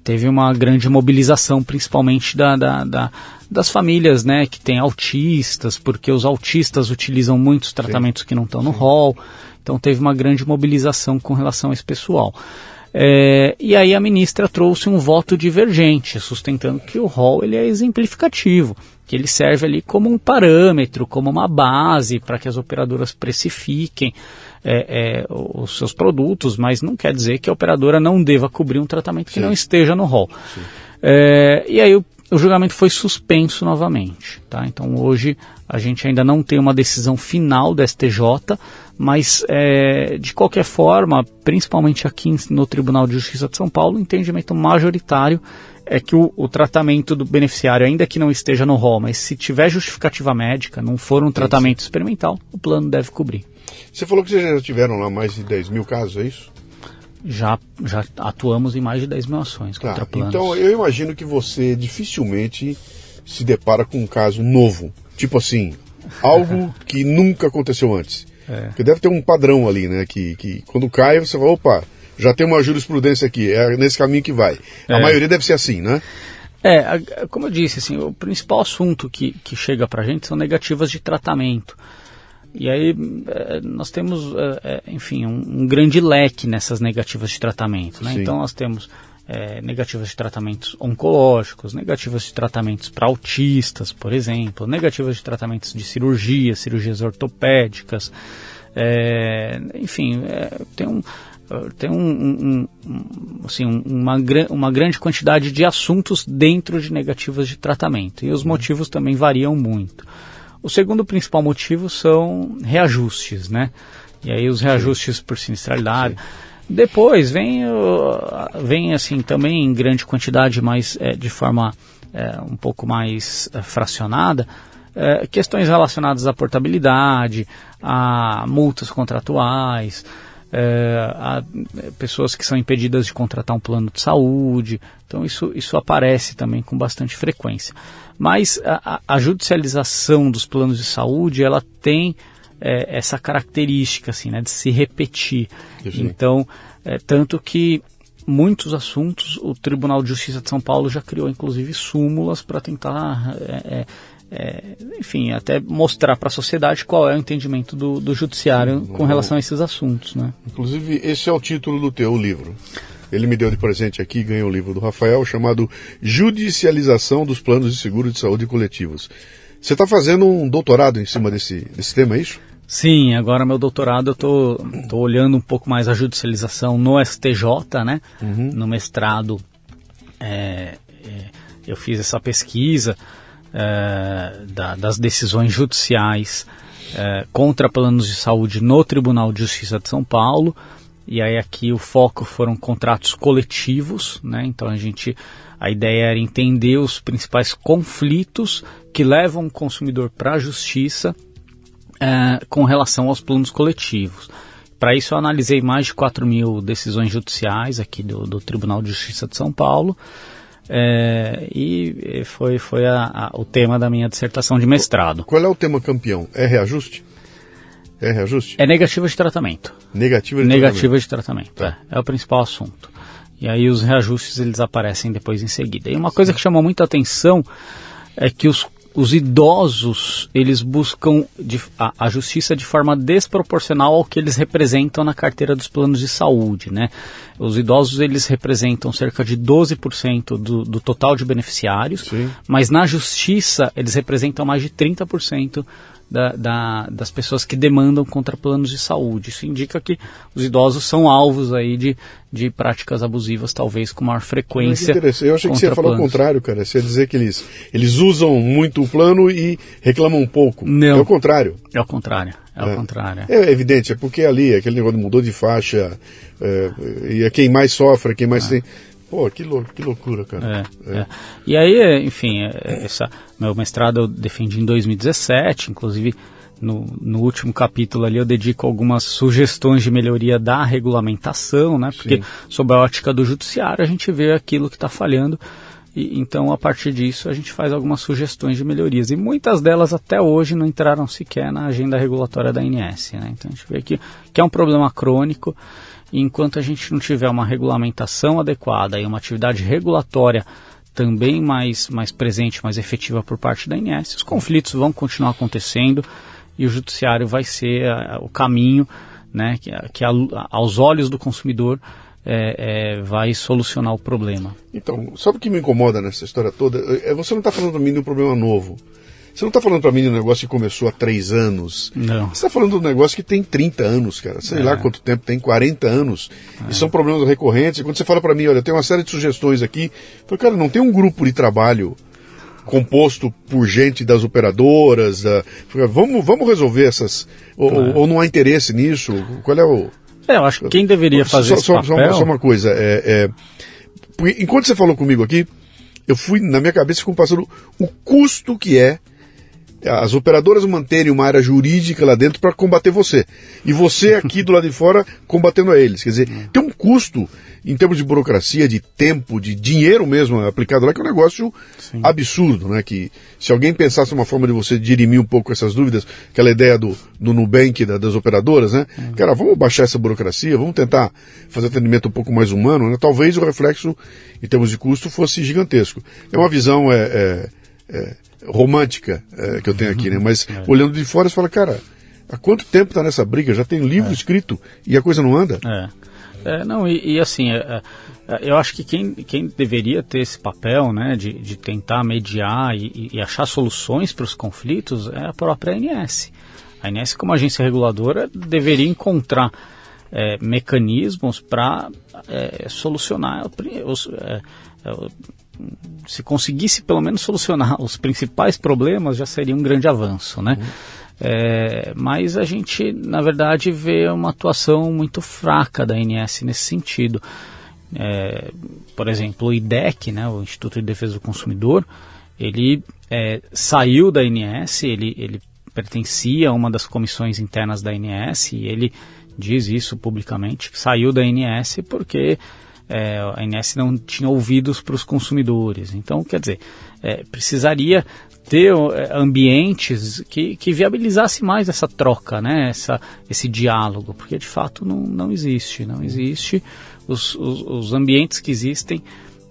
teve uma grande mobilização, principalmente das famílias, né, que têm autistas, porque os autistas utilizam muitos tratamentos que não estão no rol, então teve uma grande mobilização com relação a esse pessoal. E aí a ministra trouxe um voto divergente, sustentando que o rol ele é exemplificativo, que ele serve ali como um parâmetro, como uma base para que as operadoras precifiquem os seus produtos, mas não quer dizer que a operadora não deva cobrir um tratamento que não esteja no rol. E aí o julgamento foi suspenso novamente. Tá? Então hoje a gente ainda não tem uma decisão final da STJ, mas de qualquer forma, principalmente aqui no Tribunal de Justiça de São Paulo, o entendimento majoritário é que o tratamento do beneficiário, ainda que não esteja no rol, mas se tiver justificativa médica, não for um tratamento experimental, o plano deve cobrir. Você falou que vocês já tiveram lá mais de 10 mil casos, é isso? Já atuamos em mais de 10 mil ações contra planos. Então eu imagino que você dificilmente se depara com um caso novo, tipo assim, algo que nunca aconteceu antes. Porque deve ter um padrão ali, né, que quando cai você fala, opa, já tem uma jurisprudência aqui, é nesse caminho que vai. A maioria deve ser assim, né? Como eu disse, assim, o principal assunto que chega pra gente são negativas de tratamento. E aí nós temos, enfim, um grande leque nessas negativas de tratamento, né? Então nós temos negativas de tratamentos oncológicos, negativas de tratamentos para autistas, por exemplo, negativas de tratamentos de cirurgias ortopédicas, enfim, tem uma grande quantidade de assuntos dentro de negativas de tratamento, e os motivos também variam muito. O segundo principal motivo são reajustes, né? E aí os reajustes por sinistralidade. Depois vem assim, também em grande quantidade, mas de forma um pouco mais fracionada, questões relacionadas à portabilidade, a multas contratuais, há pessoas que são impedidas de contratar um plano de saúde. Então isso aparece também com bastante frequência. Mas a judicialização dos planos de saúde, ela tem essa característica assim, né, de se repetir. Sim. Então, tanto que muitos assuntos o Tribunal de Justiça de São Paulo já criou, inclusive, súmulas para tentar, enfim, até mostrar para a sociedade qual é o entendimento do judiciário com relação a esses assuntos, né? Inclusive, esse é o título do teu livro. Ele me deu de presente aqui, ganhei o livro do Rafael, chamado Judicialização dos Planos de Seguro de Saúde Coletivos. Você está fazendo um doutorado em cima desse tema, é isso? Sim, agora meu doutorado eu tô olhando um pouco mais a judicialização no STJ, né? No mestrado eu fiz essa pesquisa das decisões judiciais contra planos de saúde no Tribunal de Justiça de São Paulo. E aí aqui o foco foram contratos coletivos, né? Então a ideia era entender os principais conflitos que levam o consumidor para a justiça com relação aos planos coletivos. Para isso eu analisei mais de 4.000 decisões judiciais aqui do Tribunal de Justiça de São Paulo, e foi o tema da minha dissertação de mestrado. Qual é o tema campeão? É reajuste? É reajuste? É negativa de tratamento. Negativa de tratamento, tá. É o principal assunto. E aí os reajustes eles aparecem depois em seguida. E uma coisa que chamou muita atenção é que os idosos, eles buscam a justiça de forma desproporcional ao que eles representam na carteira dos planos de saúde, né? Os idosos, eles representam cerca de 12% do total de beneficiários, sim, mas na justiça eles representam mais de 30% das pessoas que demandam contra planos de saúde. Isso indica que os idosos são alvos aí de práticas abusivas, talvez com maior frequência. Eu achei que você ia falar o contrário, cara. Você ia dizer que eles usam muito o plano e reclamam um pouco. Não. É o contrário. É o contrário. O contrário. É evidente, é porque ali aquele negócio mudou de faixa, e é quem mais sofre, quem mais tem... Pô, que loucura, cara. E aí, enfim, meu mestrado eu defendi em 2017, inclusive no último capítulo ali eu dedico algumas sugestões de melhoria da regulamentação, né? Porque, sim, sob a ótica do judiciário, a gente vê aquilo que está falhando, e então, a partir disso, a gente faz algumas sugestões de melhorias. E muitas delas, até hoje, não entraram sequer na agenda regulatória da ANS, né? Então, a gente vê que é um problema crônico. E enquanto a gente não tiver uma regulamentação adequada e uma atividade regulatória também mais presente, mais efetiva por parte da ANS, os conflitos vão continuar acontecendo e o judiciário vai ser o caminho, né, que aos olhos do consumidor vai solucionar o problema. Então, sabe o que me incomoda nessa história toda? Você não está falando para mim de um problema novo. Você não está falando para mim de um negócio que começou há 3 anos. Não. Você está falando de um negócio que tem 30 anos, cara. Sei lá quanto tempo tem, 40 anos. E são problemas recorrentes. E quando você fala para mim, olha, tem uma série de sugestões aqui. Eu falo, cara, não tem um grupo de trabalho composto por gente das operadoras. Vamos resolver essas... Ou não há interesse nisso? Qual é o... Eu acho que quem deveria fazer esse papel... Só uma coisa. Porque enquanto você falou comigo aqui, eu fui, na minha cabeça, ficou passando o custo que é as operadoras manterem uma área jurídica lá dentro para combater você. E você aqui do lado de fora combatendo a eles. Quer dizer, tem um custo em termos de burocracia, de tempo, de dinheiro mesmo aplicado lá, que é um negócio, sim, absurdo, né? Que se alguém pensasse uma forma de você dirimir um pouco essas dúvidas, aquela ideia do Nubank, das operadoras, né? Cara, vamos baixar essa burocracia, vamos tentar fazer atendimento um pouco mais humano, né? Talvez o reflexo em termos de custo fosse gigantesco. É uma visão romântica que eu tenho aqui, né? Mas olhando de fora, você fala, cara, há quanto tempo está nessa briga? Já tem livro escrito e a coisa não anda? Não, assim, eu acho que quem deveria ter esse papel, né, de tentar mediar e achar soluções para os conflitos é a própria ANS. A ANS, como agência reguladora, deveria encontrar mecanismos para solucionar se conseguisse pelo menos solucionar os principais problemas, já seria um grande avanço, né? Mas a gente, na verdade, vê uma atuação muito fraca da ANS nesse sentido. Por exemplo, o IDEC, né, o Instituto de Defesa do Consumidor, ele saiu da ANS, ele pertencia a uma das comissões internas da ANS e ele diz isso publicamente, que saiu da ANS porque a ANS não tinha ouvidos para os consumidores. Então, quer dizer, precisaria ter ambientes que viabilizasse mais essa troca, né? Esse diálogo, porque de fato não existe. Os ambientes que existem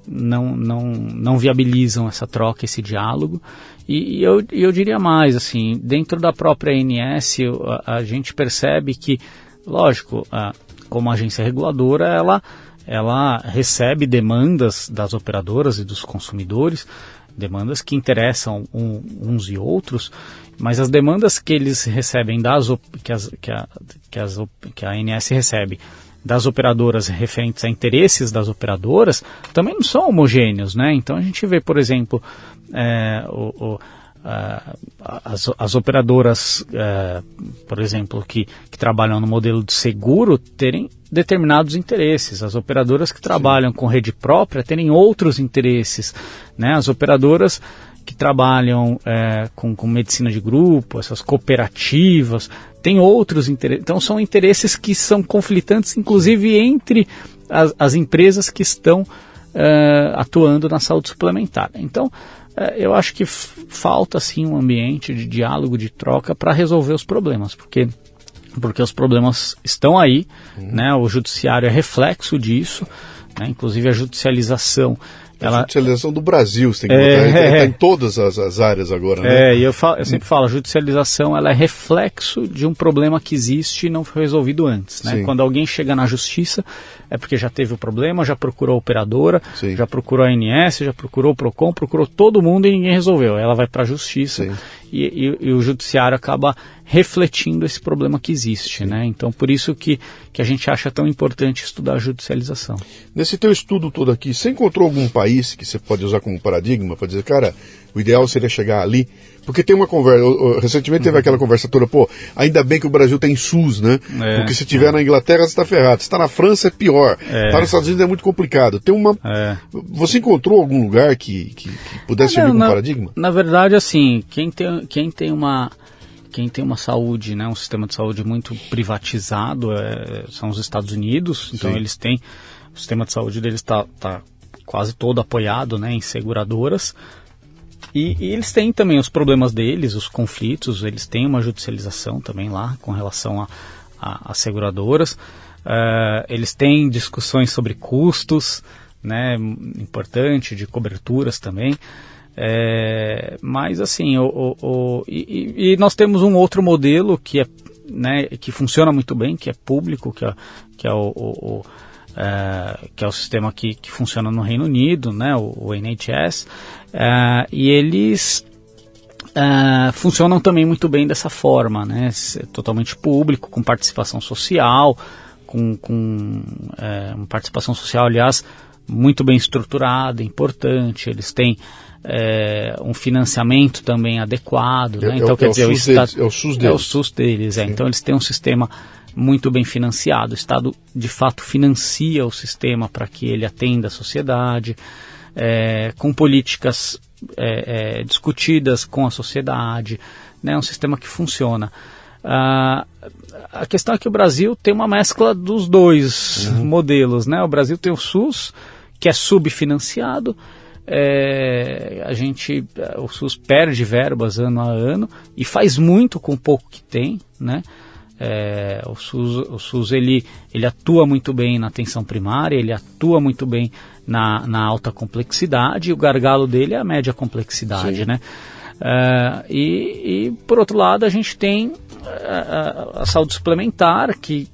não viabilizam essa troca, esse diálogo. E eu diria mais, assim, dentro da própria ANS, a gente percebe que, lógico, como agência reguladora, ela recebe demandas das operadoras e dos consumidores, demandas que interessam uns e outros, mas as demandas que eles recebem que a ANS recebe das operadoras referentes a interesses das operadoras também não são homogêneos, né? Então a gente vê, por exemplo, as operadoras, por exemplo, que trabalham no modelo de seguro terem determinados interesses, as operadoras que trabalham com rede própria terem outros interesses, né? As operadoras que trabalham com medicina de grupo, essas cooperativas, têm outros interesses. Então são interesses que são conflitantes, inclusive entre as empresas que estão atuando na saúde suplementar. Então eu acho que falta sim um ambiente de diálogo, de troca para resolver os problemas, porque os problemas estão aí, né? O judiciário é reflexo disso, né? Inclusive a judicialização. A judicialização do Brasil, você tem que botar, está em todas as áreas agora, né? Eu sempre falo, a judicialização ela é reflexo de um problema que existe e não foi resolvido antes, né? Quando alguém chega na justiça, é porque já teve o problema, já procurou a operadora, já procurou a ANS, já procurou o PROCON, procurou todo mundo e ninguém resolveu. Ela vai para a justiça e o judiciário acaba refletindo esse problema que existe, né? Então, por isso que a gente acha tão importante estudar a judicialização. Nesse teu estudo todo aqui, você encontrou algum país que você pode usar como paradigma para dizer, cara, o ideal seria chegar ali? Porque tem uma conversa, recentemente teve aquela conversa toda, ainda bem que o Brasil tem SUS, né? Porque se tiver na Inglaterra, você está ferrado. Se está na França, é pior. Está nos Estados Unidos, é muito complicado. Você encontrou algum lugar que pudesse servir como paradigma? Na verdade, assim, quem tem uma saúde, né, um sistema de saúde muito privatizado, são os Estados Unidos. Então eles têm, o sistema de saúde deles está quase todo apoiado, né, em seguradoras. E eles têm também os problemas deles, os conflitos, eles têm uma judicialização também lá com relação a seguradoras. Eles têm discussões sobre custos, né, importante, de coberturas também. Mas assim, e nós temos um outro modelo que que funciona muito bem, que é público, que é o sistema que funciona no Reino Unido, né, o NHS, e eles funcionam também muito bem dessa forma, né, totalmente público, com participação social, com uma participação social, aliás, muito bem estruturada, importante. Eles têm um financiamento também adequado, né? Então, quer dizer, o Estado, é o SUS deles. É o SUS deles, Então, eles têm um sistema muito bem financiado. O Estado, de fato, financia o sistema para que ele atenda a sociedade, com políticas discutidas com a sociedade, né? É um sistema que funciona. A questão é que o Brasil tem uma mescla dos dois modelos, né? O Brasil tem o SUS, que é subfinanciado. O SUS perde verbas ano a ano e faz muito com o pouco que tem, né? O SUS ele atua muito bem na atenção primária, ele atua muito bem na alta complexidade, e o gargalo dele é a média complexidade, né? E por outro lado a gente tem a saúde suplementar, que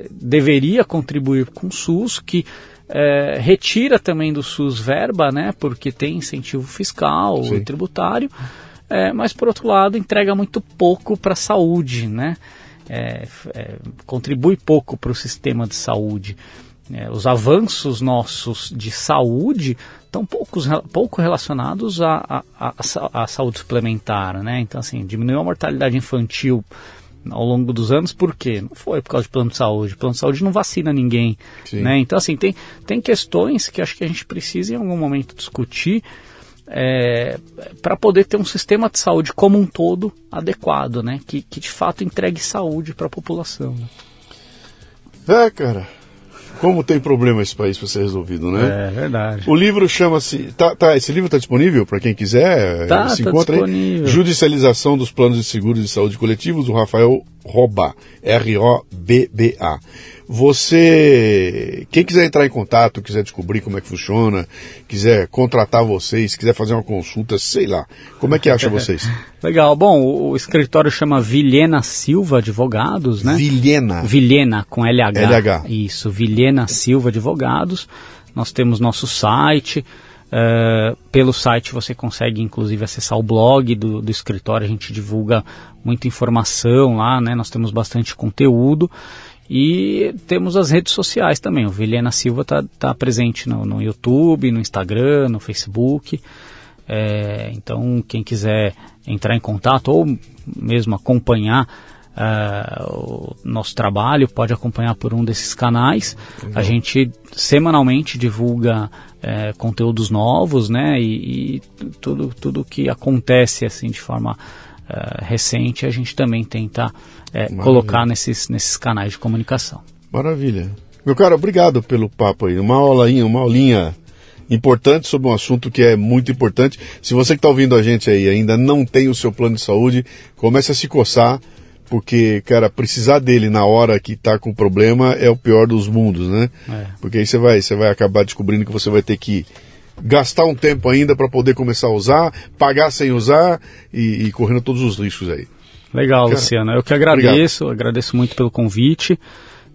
deveria contribuir com o SUS, que retira também do SUS verba, né, porque tem incentivo fiscal e tributário, mas por outro lado entrega muito pouco para a saúde, né? Contribui pouco para o sistema de saúde. Os avanços nossos de saúde estão pouco relacionados à saúde suplementar, né? Então, assim, diminuiu a mortalidade infantil ao longo dos anos, por quê? Não foi por causa de plano de saúde. O plano de saúde não vacina ninguém, né? Então, assim, tem questões que acho que a gente precisa em algum momento discutir para poder ter um sistema de saúde como um todo adequado, né? Que de fato entregue saúde para a população, né? Cara, como tem problema esse país para ser resolvido, né? É verdade. O livro chama-se... esse livro está disponível para quem quiser? Se encontra disponível. Aí. Judicialização dos Planos de Seguros de Saúde Coletivos, do Rafael Robba, R-O-B-B-A. Quem quiser entrar em contato, quiser descobrir como é que funciona, quiser contratar vocês, quiser fazer uma consulta, sei lá, como é que acha vocês? Legal. Bom, o escritório chama Vilhena Silva Advogados, né? Vilhena, com LH. Isso, Vilhena Silva Advogados. Nós temos nosso site. Pelo site você consegue, inclusive, acessar o blog do escritório. A gente divulga muita informação lá, né? Nós temos bastante conteúdo. E temos as redes sociais também. O Vilhena Silva está presente no YouTube, no Instagram, no Facebook. Então, quem quiser entrar em contato ou mesmo acompanhar o nosso trabalho, pode acompanhar por um desses canais. A gente semanalmente divulga conteúdos novos, né? E tudo que acontece assim de forma recente, a gente também tenta colocar nesses canais de comunicação. Maravilha. Meu cara, obrigado pelo papo aí. Uma aulinha importante sobre um assunto que é muito importante. Se você que está ouvindo a gente aí ainda não tem o seu plano de saúde, comece a se coçar, porque, cara, precisar dele na hora que está com problema é o pior dos mundos, né? Porque aí você vai acabar descobrindo que você vai ter que gastar um tempo ainda para poder começar a usar, pagar sem usar e correndo todos os riscos aí. Legal, cara, Luciano. Eu que agradeço muito pelo convite,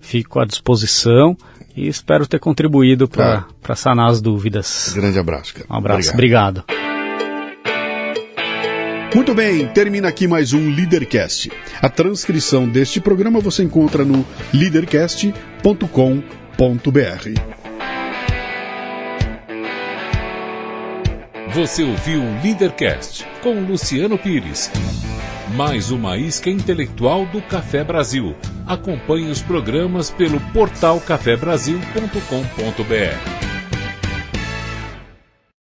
fico à disposição e espero ter contribuído para sanar as dúvidas. Grande abraço, cara. Um abraço, obrigado. Muito bem, termina aqui mais um Leadercast. A transcrição deste programa você encontra no leadercast.com.br. Você ouviu o Leadercast com Luciano Pires. Mais uma isca intelectual do Café Brasil. Acompanhe os programas pelo portal cafebrasil.com.br.